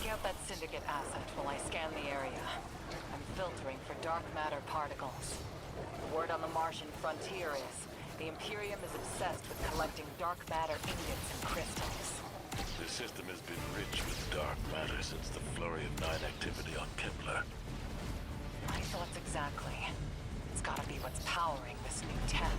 Out that Syndicate asset while I scan the area. I'm filtering for dark matter particles. Word on the Martian frontier is the Imperium is obsessed with collecting dark matter ingots and crystals. The system has been rich with dark matter since the flurry of 9 activity on Kepler. My thoughts exactly. It's gotta be what's powering this new tech.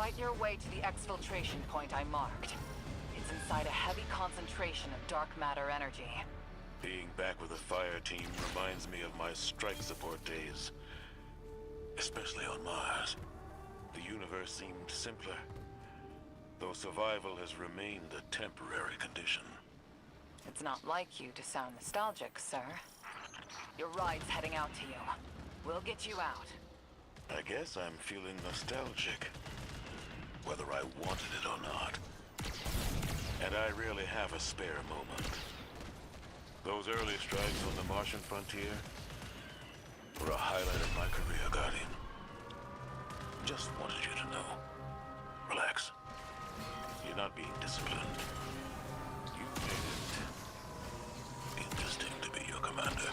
Fight your way to the exfiltration point I marked. It's inside a heavy concentration of dark matter energy. Being back with the fire team reminds me of my strike support days. Especially on Mars. The universe seemed simpler, though survival has remained a temporary condition. It's not like you to sound nostalgic, sir. Your ride's heading out to you. We'll get you out. I guess I'm feeling nostalgic, whether I wanted it or not. And I rarely have a spare moment. Those early strikes on the Martian frontier were a highlight of my career, Guardian. Just wanted you to know. Relax. You're not being disciplined. You made it interesting to be your commander.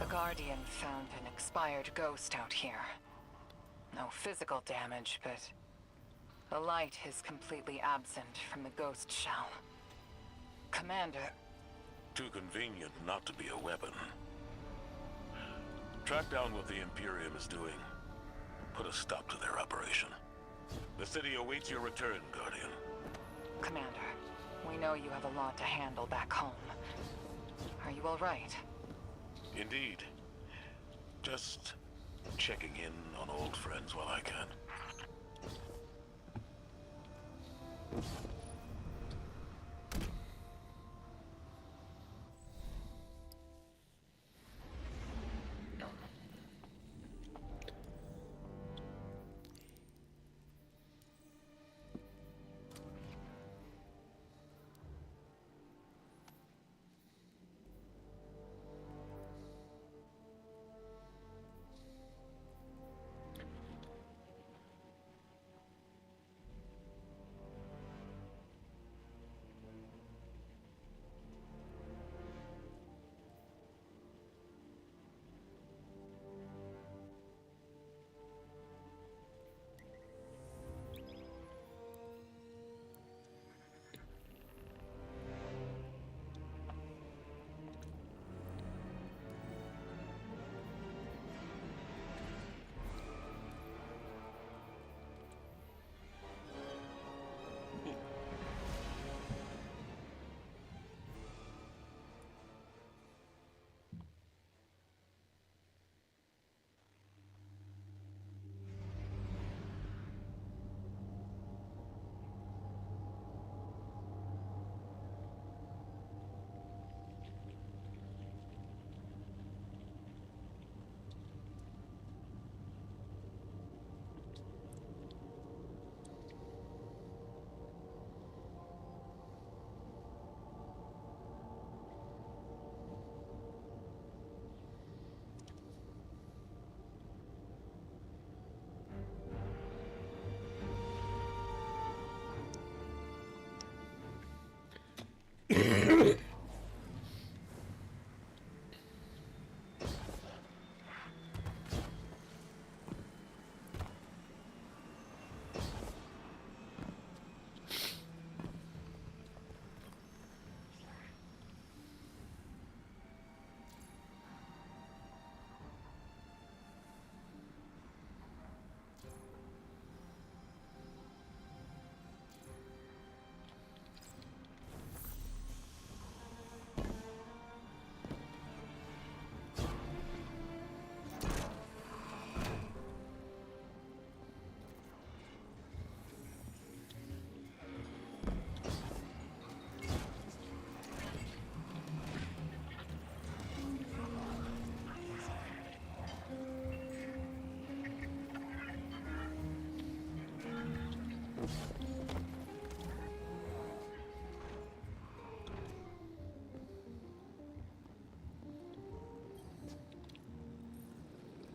Guardian found an expired ghost out here. No physical damage, but the light is completely absent from the ghost shell. Commander... Too convenient not to be a weapon. Track down what the Imperium is doing. Put a stop to their operation. The city awaits your return, Guardian. Commander, we know you have a lot to handle back home. Are you all right? Indeed. Just checking in on old friends while I can.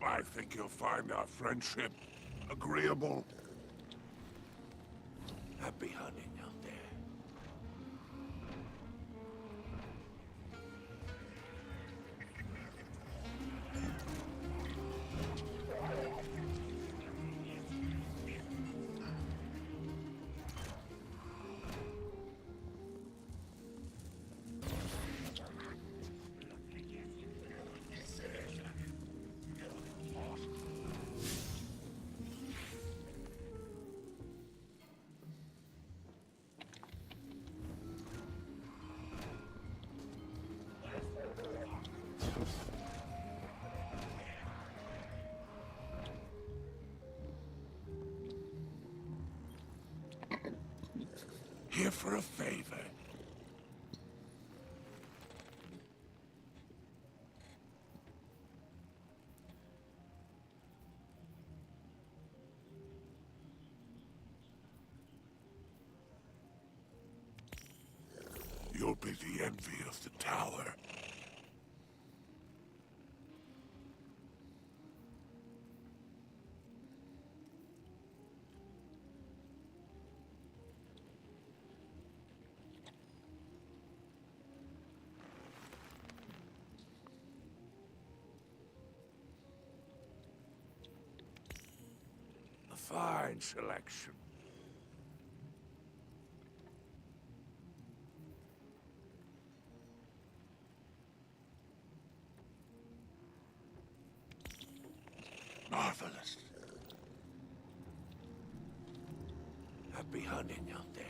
I think you'll find our friendship agreeable. Happy hunting out there. Here for a favor. You'll be the envy of the tower. A fine selection. Marvelous. Happy hunting out there.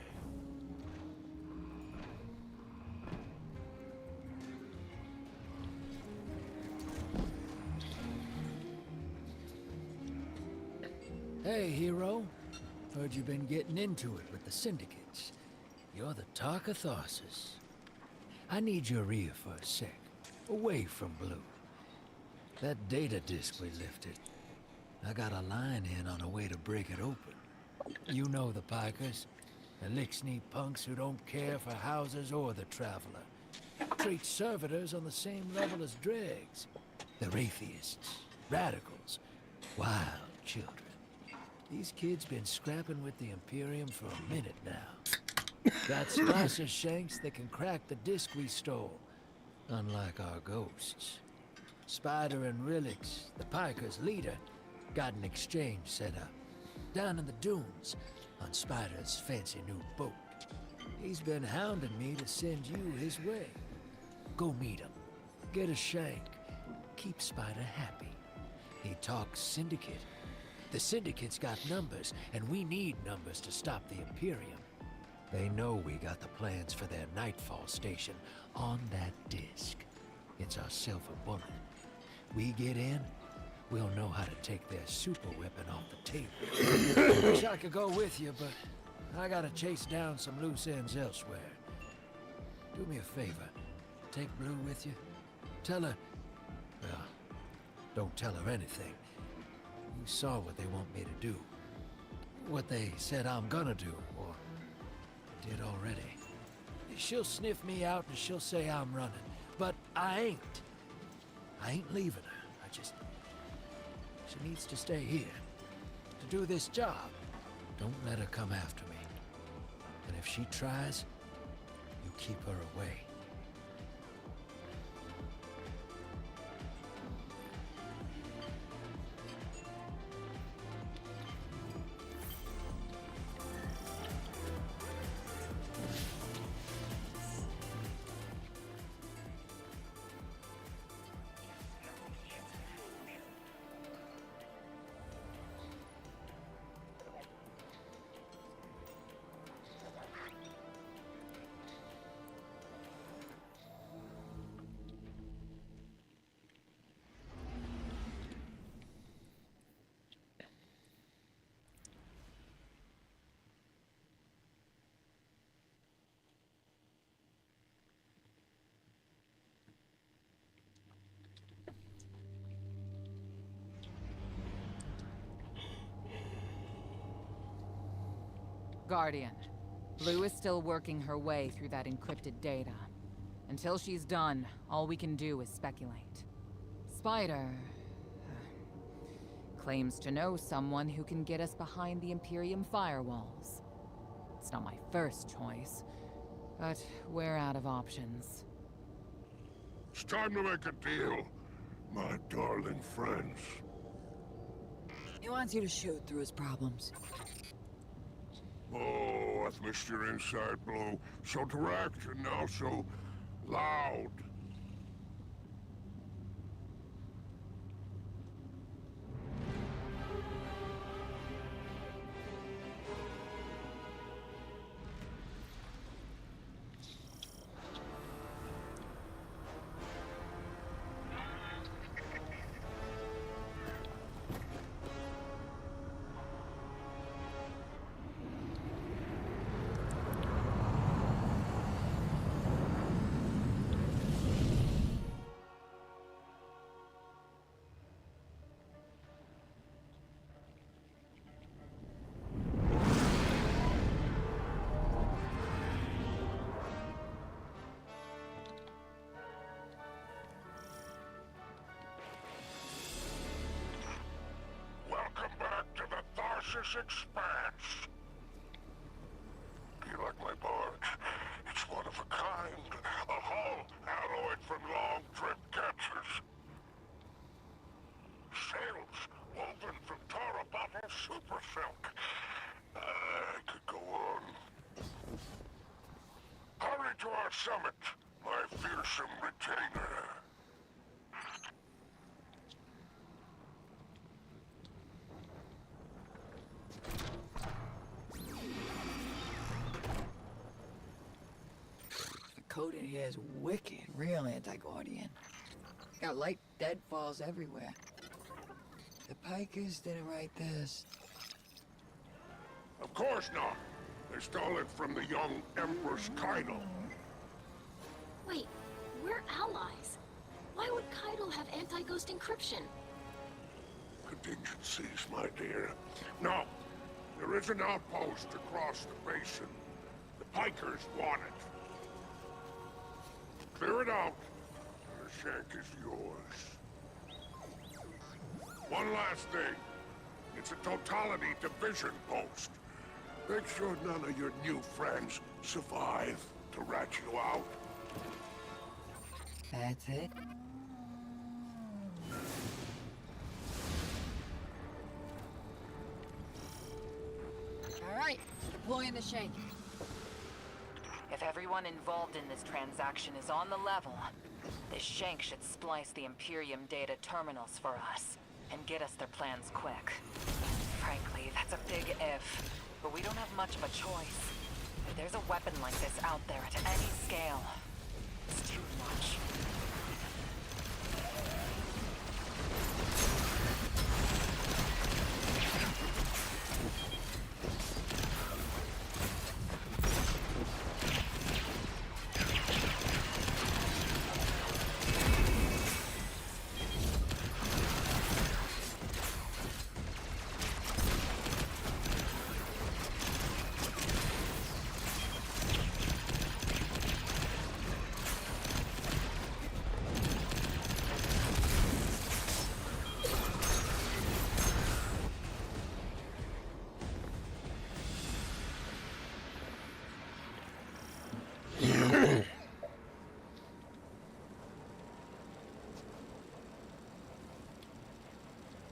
Hey, hero. Heard you've been getting into it with the syndicates. You're the talk of Tharsis. I need your ear for a sec. Away from Blue. That data disk we lifted. I got a line in on a way to break it open. You know the Pikers. The lick-sneak punks who don't care for houses or the traveler. Treat servitors on the same level as dregs. They're atheists, radicals, wild children. These kids been scrapping with the Imperium for a minute now. Got slicer shanks that can crack the disc we stole, unlike our ghosts. Spider and Relix, the Pikers' leader, got an exchange set up. Down in the dunes, on Spider's fancy new boat. He's been hounding me to send you his way. Go meet him. Get a shank. Keep Spider happy. He talks Syndicate. The Syndicate's got numbers, and we need numbers to stop the Imperium. They know we got the plans for their Nightfall station on that disc. It's our silver bullet. We get in, we'll know how to take their super weapon off the table. Wish I could go with you, but I gotta chase down some loose ends elsewhere. Do me a favor. Take Blue with you. Tell her... Well, don't tell her anything. You saw what they want me to do. What they said I'm gonna do, or did already. She'll sniff me out and she'll say I'm running. But I ain't. I ain't leaving her. She needs to stay here. To do this job. Don't let her come after me. And if she tries, you keep her away. Guardian. Blue is still working her way through that encrypted data. Until she's done, all we can do is speculate. Spider... Claims to know someone who can get us behind the Imperium firewalls. It's not my first choice, but we're out of options. It's time to make a deal, my darling friends. He wants you to shoot through his problems. Oh, I've missed your inside blow. So direct and now so loud. Welcome back to the Tharsis Expanse. Do you like my barge? It's one of a kind. A hull alloyed from long trip catchers. Sails woven from Tara bottle super silk. I could go on. Hurry to our summit, my fearsome retainer. The code in here is wicked, real anti-Guardian. Got light deadfalls everywhere. The Pikers didn't write this. Of course not. They stole it from the young Empress Kaido. Wait, we're allies. Why would Kaido have anti-ghost encryption? Contingencies, my dear. No, there is an outpost across the basin. The Pikers want it. Clear it out, and the shank is yours. One last thing. It's a totality division post. Make sure none of your new friends survive to rat you out. That's it? Alright, deploying the shank. If everyone involved in this transaction is on the level, this shank should splice the Imperium data terminals for us, and get us their plans quick. Frankly, that's a big if, but we don't have much of a choice. If there's a weapon like this out there at any scale, it's too much.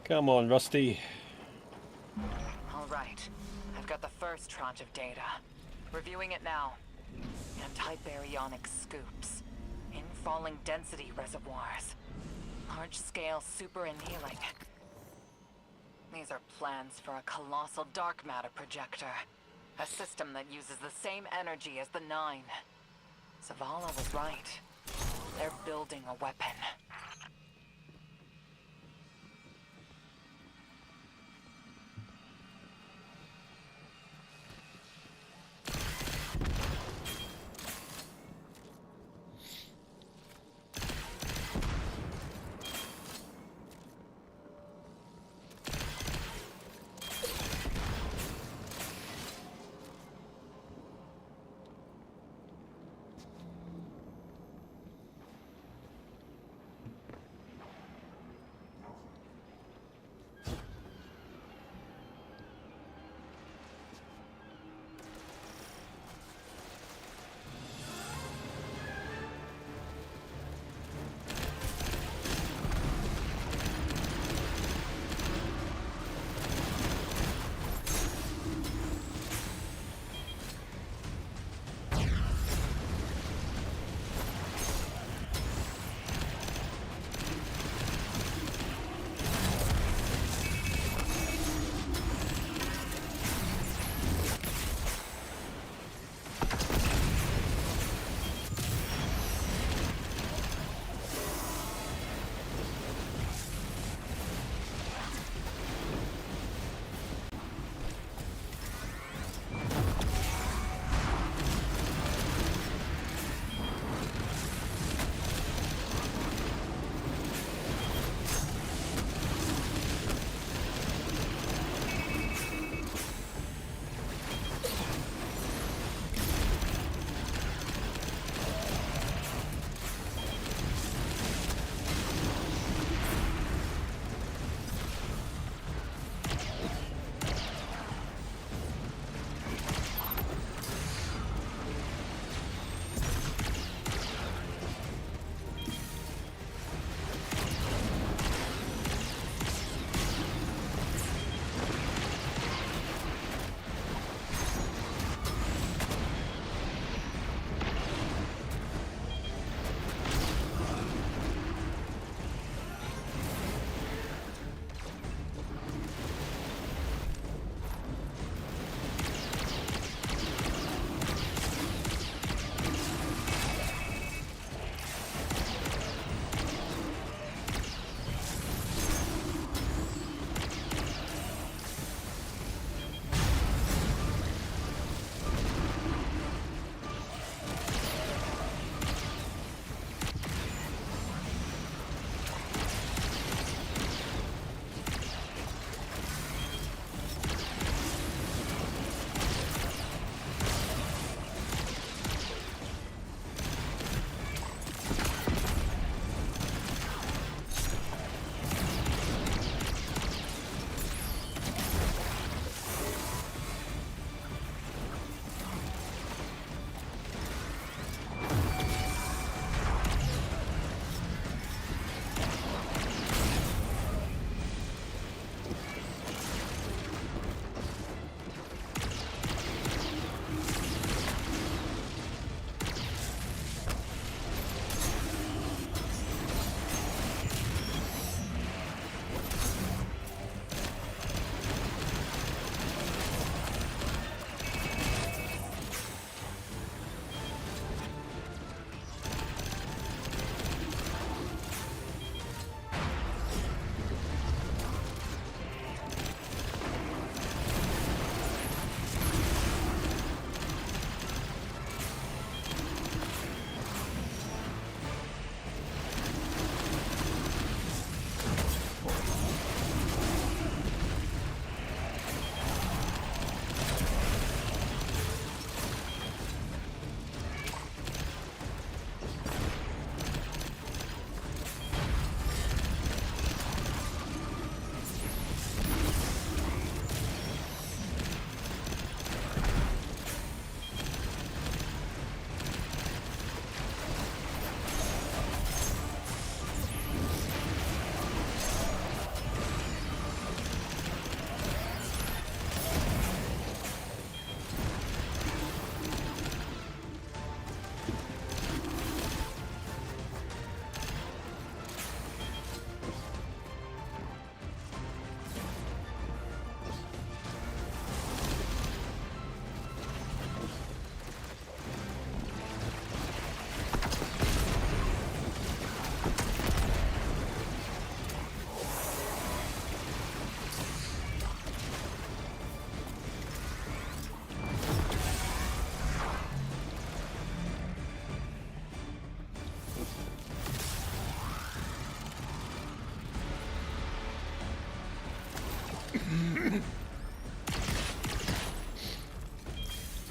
Come on, Rusty. All right. I've got the first tranche of data. Reviewing it now. Anti-baryonic scoops. Infalling density reservoirs. Large-scale super-annealing. These are plans for a colossal dark matter projector. A system that uses the same energy as the Nine. Zavala was right. They're building a weapon.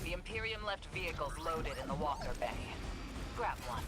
The Imperium left vehicles loaded in the Walker Bay. Grab one.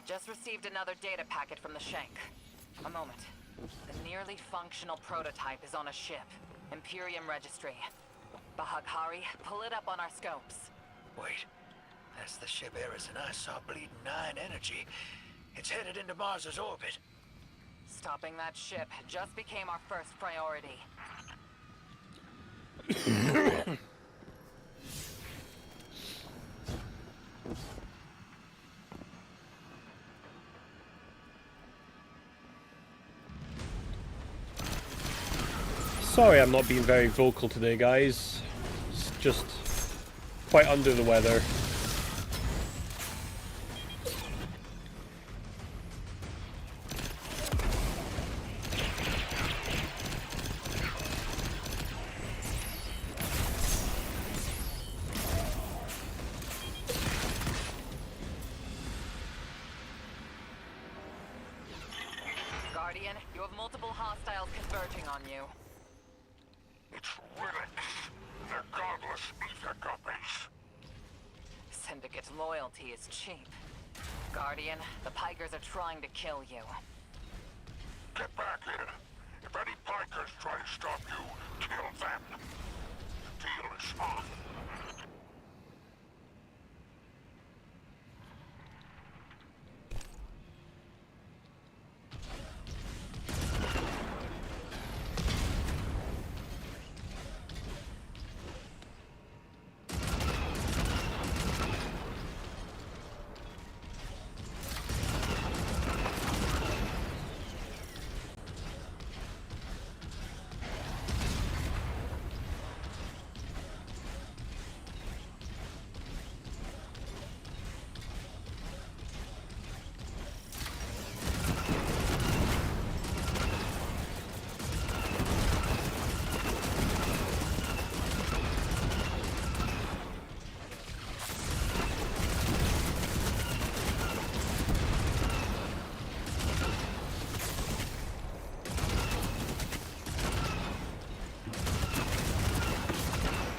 Just received another data packet from the Shank. A moment. The nearly functional prototype is on a ship. Imperium Registry. Bahaghari, pull it up on our scopes. Wait, that's the ship Eris and I saw bleeding 9 energy. It's headed into Mars's orbit. Stopping that ship just became our first priority. Sorry I'm not being very vocal today, guys. It's just quite under the weather. have multiple hostiles converging on you. It's relics. They're godless ether guppies. Syndicate's loyalty is cheap. Guardian, the Pikers are trying to kill you. Get back here. If any Pikers try to stop you, kill them. The deal is on.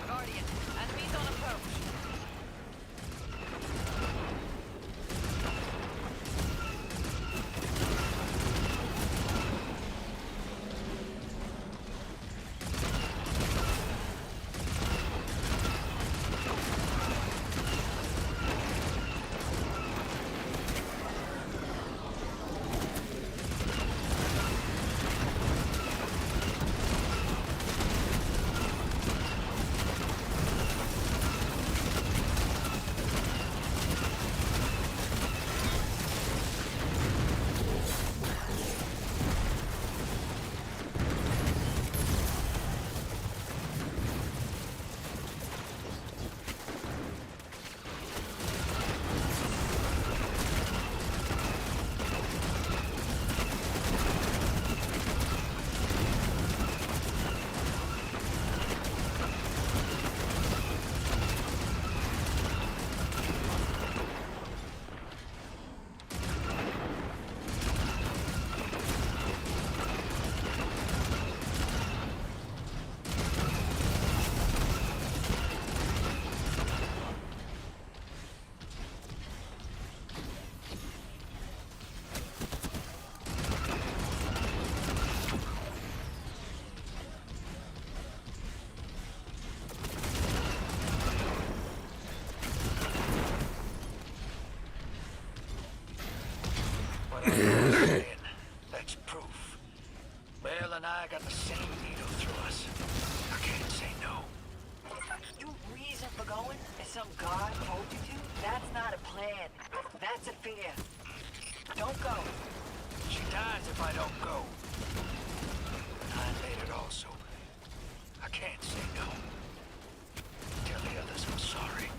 Guardian, enemies on approach. That's proof. Bale and I got the same needle through us. I can't say no. Your reason for going is some god told you to? That's not a plan. That's a fear. Don't go. She dies if I don't go. I made it also. I can't say no. Tell the others I'm sorry.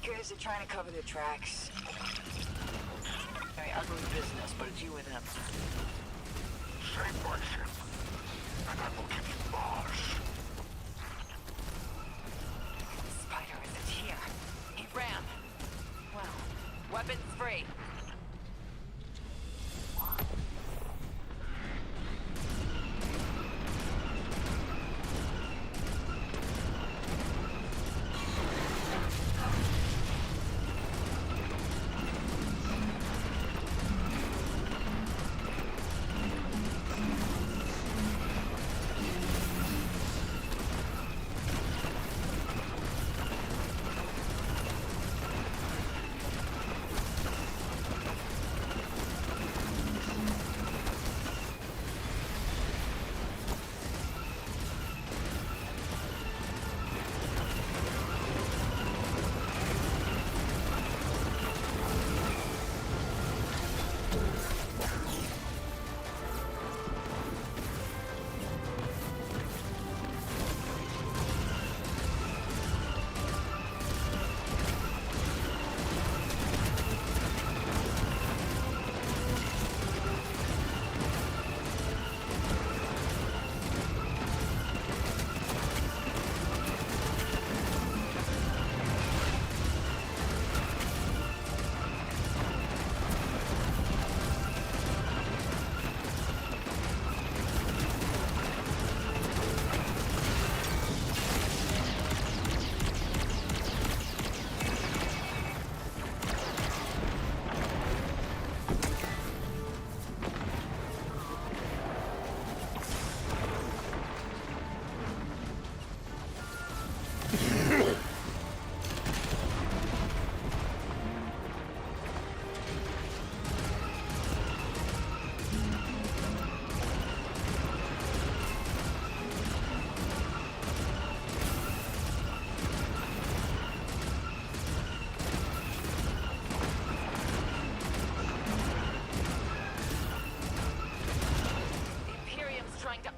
Guys are trying to cover their tracks. Very ugly business, but it's you and them. Save my ship, and I will give you Mars. Spider isn't here. He ran. Well, weapons free.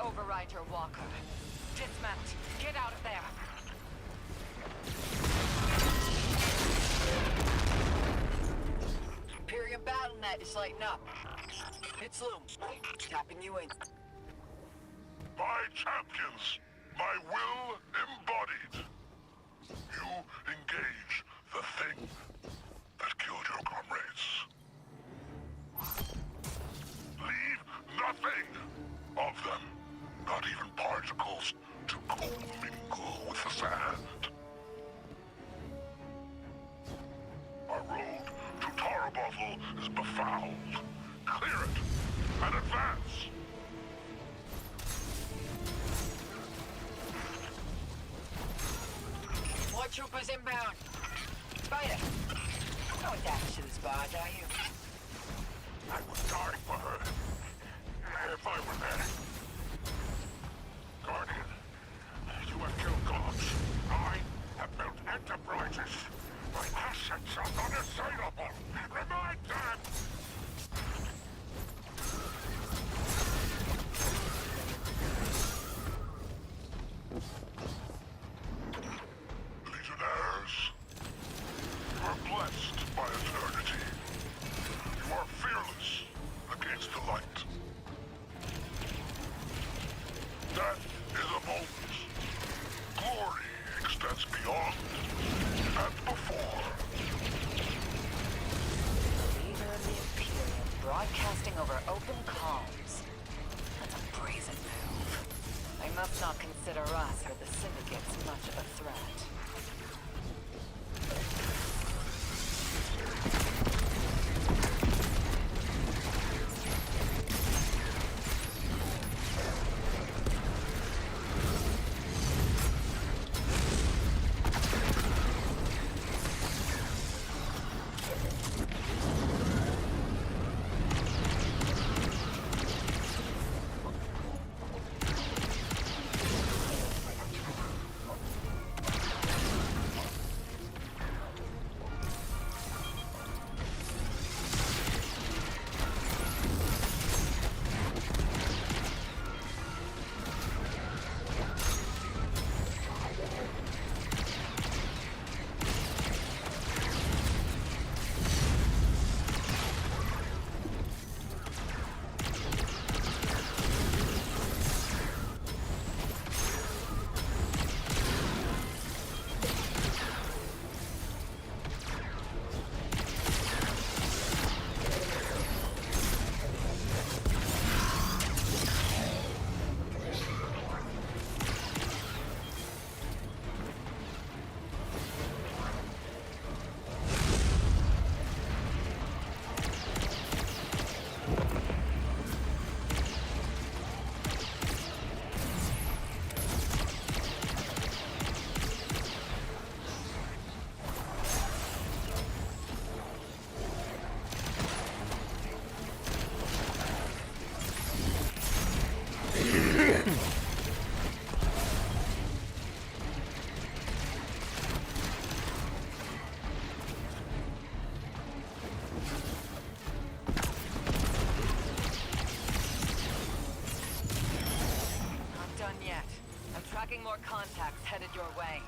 Override your walker. Dismount. Get out of there. Imperium battle net is lighting up. It's Loom. Tapping you in. My champions, my will embodied. You engage the thing that killed your comrades. Leave nothing of them. Not even particles to commingle with the sand. Our road to Tarabothel is befouled. Clear it and advance. More troopers inbound. Spider, you know what happened to this barge, are you? I would die for her if I were there. Guardian, you have killed gods. I have built enterprises. My assets are unassailable. Remind them! Legionnaires, you are blessed by eternity. You are fearless against the light. Death is a moment. Glory extends beyond and before. Leader of the Imperium, broadcasting over open comms. That's a brazen move. I must not consider us or the Syndicates much of a threat. receiving more contacts headed your way.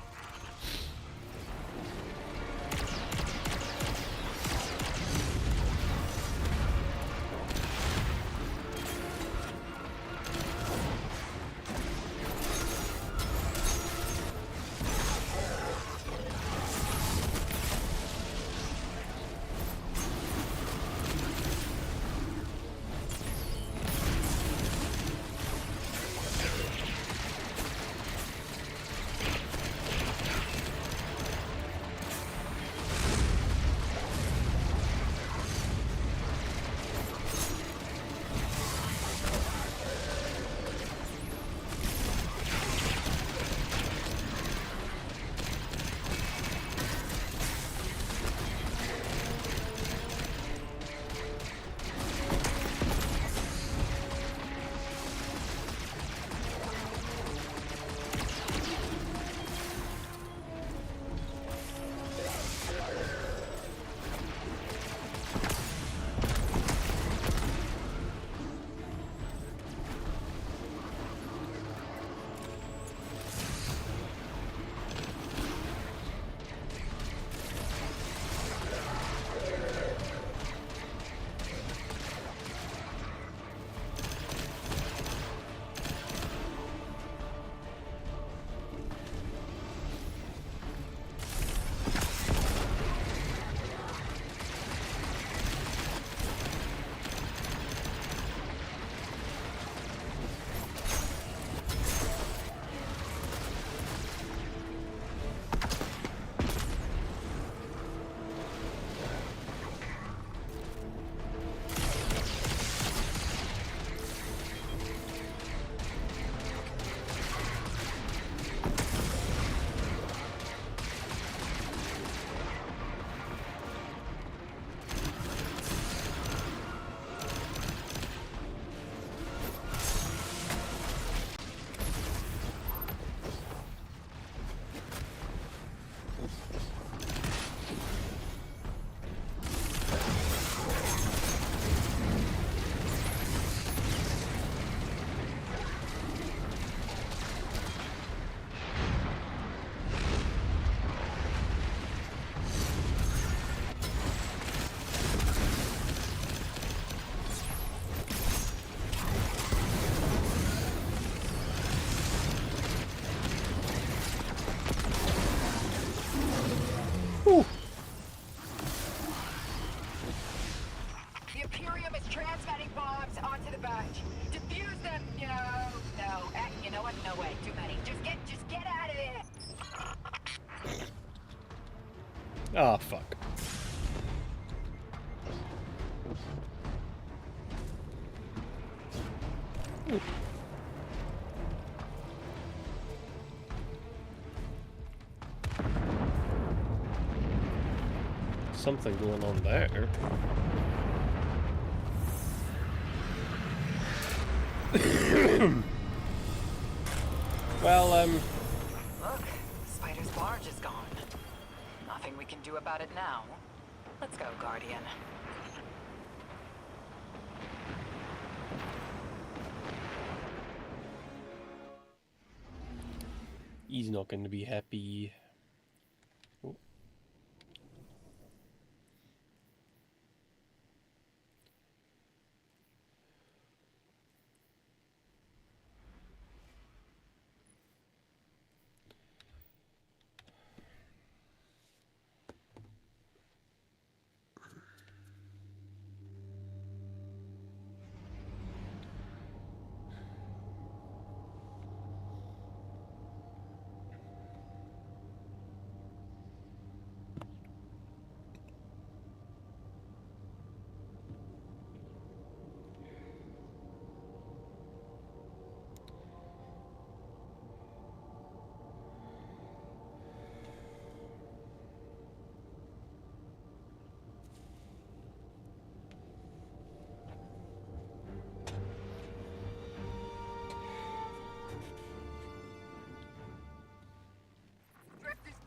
The Imperium is transmitting bombs onto the badge. Defuse them! No. You know what? No way. Too many. Just get out of here! Ah, fuck. Something going on there. Well, Look, Spider's barge is gone. Nothing we can do about it now. Let's go, Guardian. he's not going to be happy. Oh.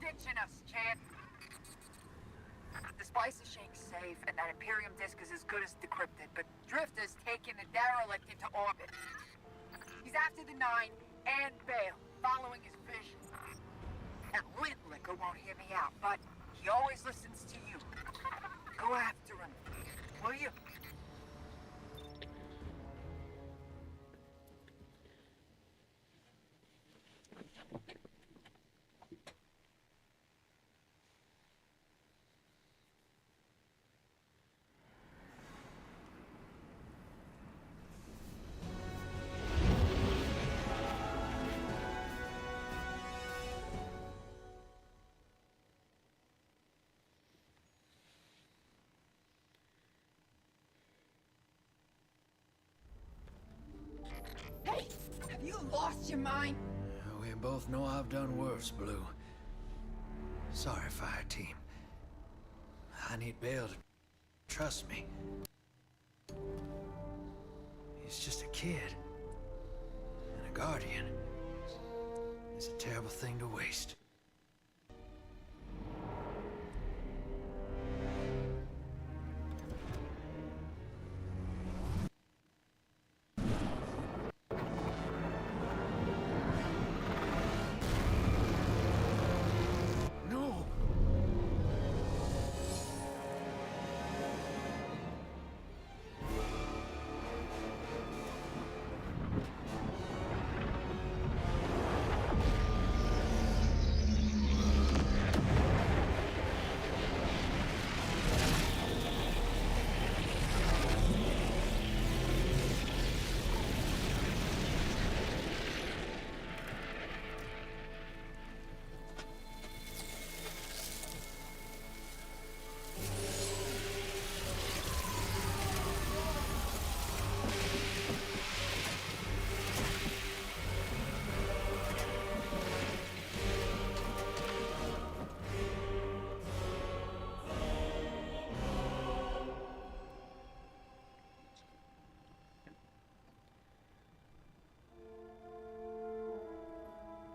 Ditching us, champ. The Spicer Shank's safe, and that Imperium disk is as good as decrypted, but Drifter's taking the derelict into orbit. He's after the 9 and Bale. following his vision. That lint liquor won't hear me out, but he always listens to you. Go after him, will you? Hey! Have you lost your mind? We both know I've done worse, Blue. Sorry, fire team. I need Bale to trust me. He's just a kid. And a guardian. It's a terrible thing to waste. No!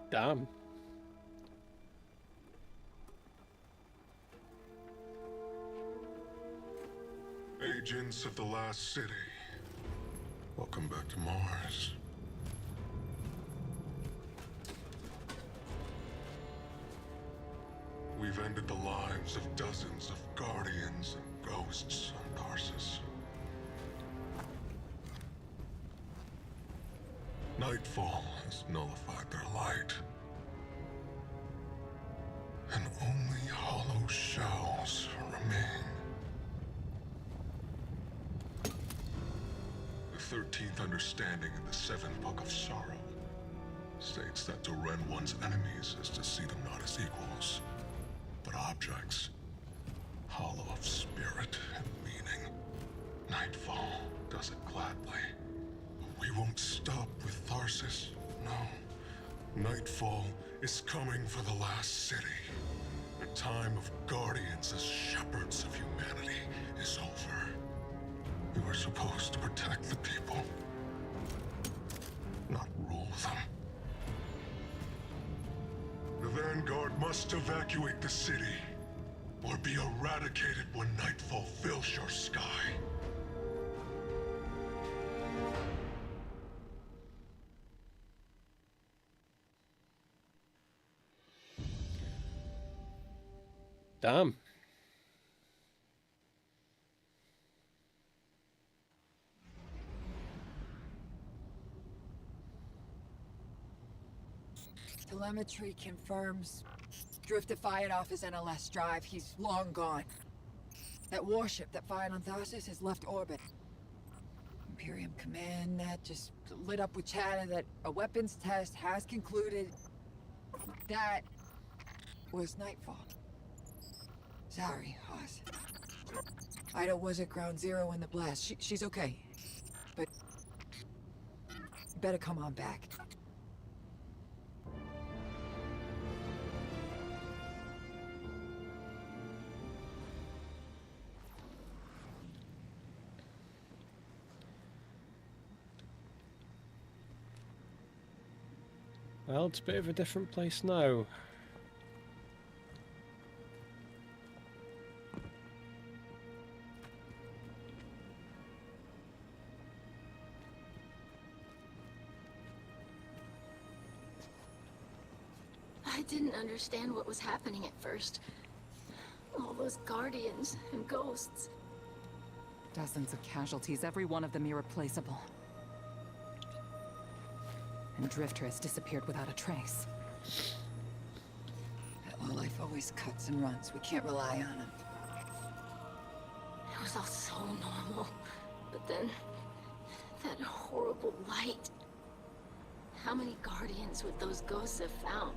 Damn. Agents of the Last City, welcome back to Mars. We've ended the lives of dozens of Guardians and Ghosts on Tarsus. Nightfall has nullified their light. And only hollow shells remain. The 13th understanding in the 7th Book of Sorrow states that to rend one's enemies is to see them not as equals, but objects, hollow of spirit and meaning. Nightfall does it gladly. We won't stop with Tarsus, no. Nightfall is coming for the last city. The time of Guardians as shepherds of humanity is over. We were supposed to protect the people, not rule them. The Vanguard must evacuate the city, or be eradicated when Nightfall fills your sky. Damn. Telemetry confirms Drifter fired off his NLS drive. He's long gone. That warship that fired on Tharsis has left orbit. Imperium Command net just lit up with chatter that a weapons test has concluded. That was Nightfall. Sorry, Hoss. Ida was at ground zero in the blast. She's okay. But you better come on back. Well, it's a bit of a different place now. didn't understand what was happening at first. All those guardians and ghosts. Dozens of casualties, every one of them irreplaceable. And Drifter has disappeared without a trace. Well, life always cuts and runs. We can't rely on him. It was all so normal. But then, that horrible light. How many guardians would those ghosts have found?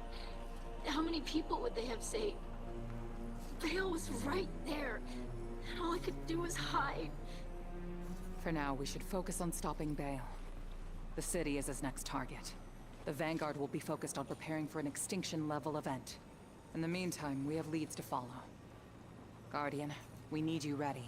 How many people would they have saved? Bale was right there, and all I could do was hide. For now, we should focus on stopping Bale. The city is his next target. The Vanguard will be focused on preparing for an extinction-level event. In the meantime, we have leads to follow. Guardian, we need you ready.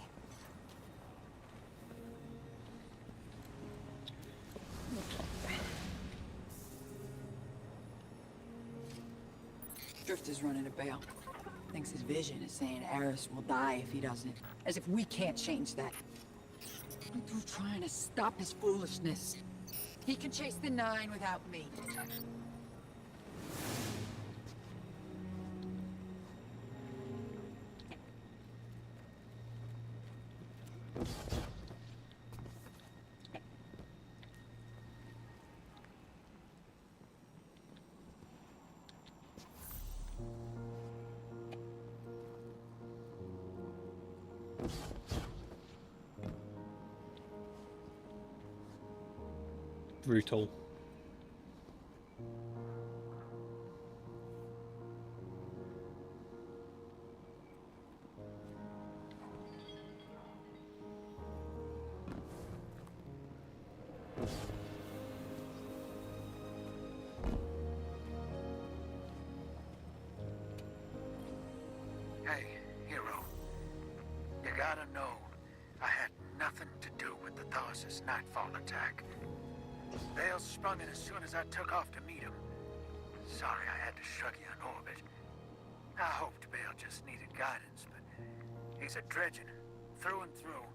Drifter's running to Bale. Thinks his vision is saying Eris will die if he doesn't. As if we can't change that. I'm through trying to stop his foolishness. He can chase the 9 without me. Brutal. Hey, hero. You gotta know, I had nothing to do with the Tharsis Nightfall attack. Bale sprung it as soon as I took off to meet him. Sorry I had to shrug you in orbit. I hoped Bale just needed guidance, but he's a dredgen, through and through.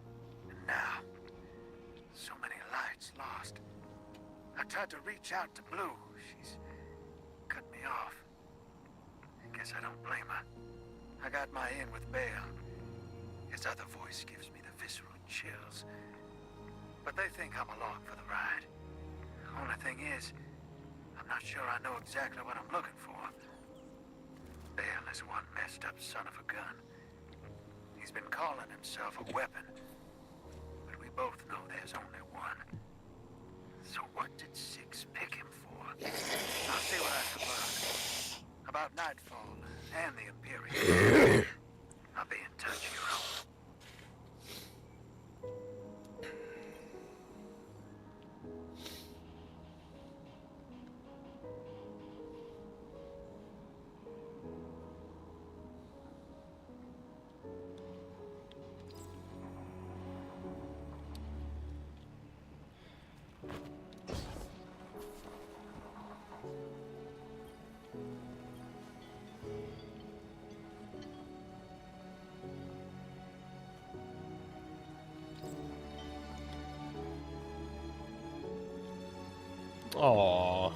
And now, so many lights lost. I tried to reach out to Blue. She's cut me off. I guess I don't blame her. I got my in with Bale. His other voice gives me the visceral chills. But they think I'm along for the ride. Only thing is, I'm not sure I know exactly what I'm looking for. Bale is one messed up son of a gun. He's been calling himself a weapon. But we both know there's only one. So what did Six pick him for? I'll see what I can learn. About Nightfall and the Imperium. I'll be in touch, hero. Aww.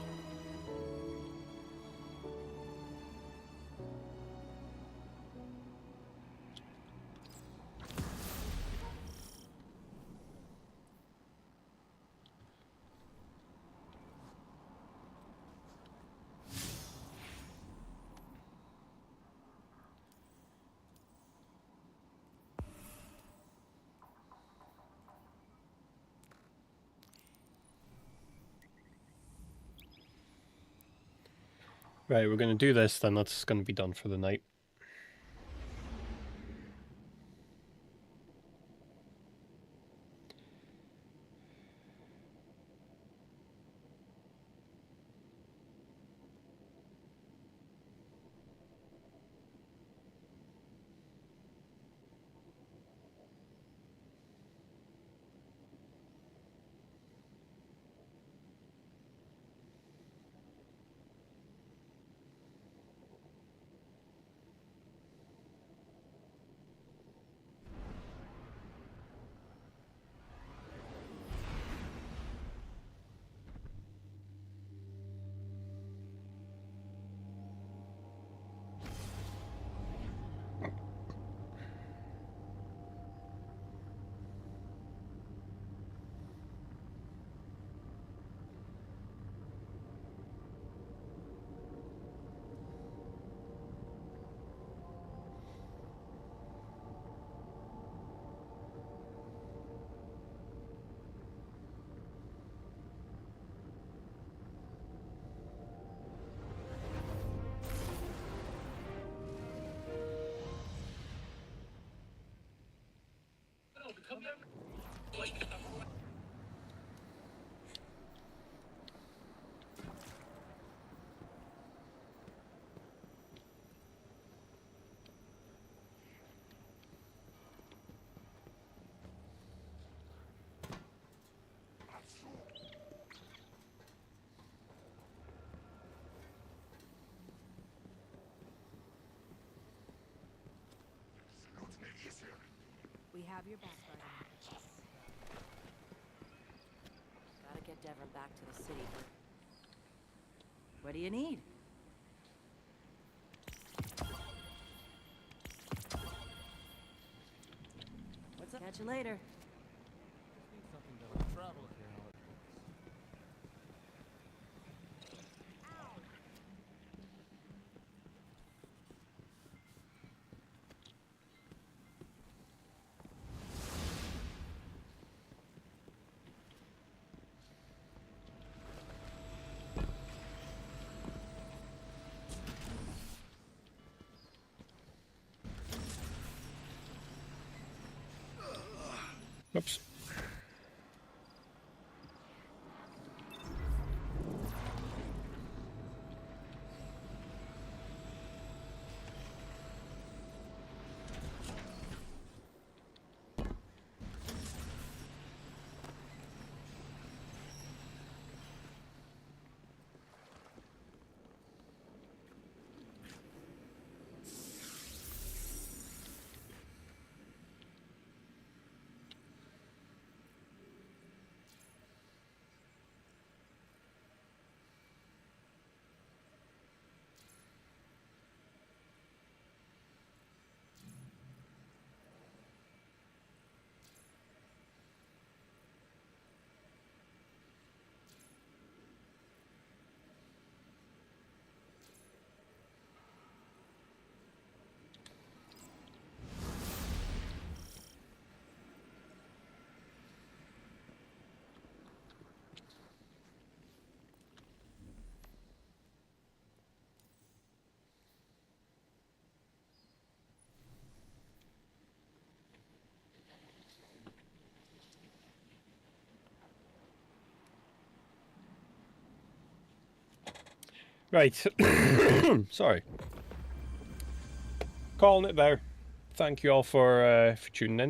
Right, we're going to do this, then that's going to be done for the night. We have your back, Guardian. Gotta get Devon back to the city. What do you need? What's up? Catch you later. Oops. Right. Sorry. Calling it there. Thank you all for tuning in.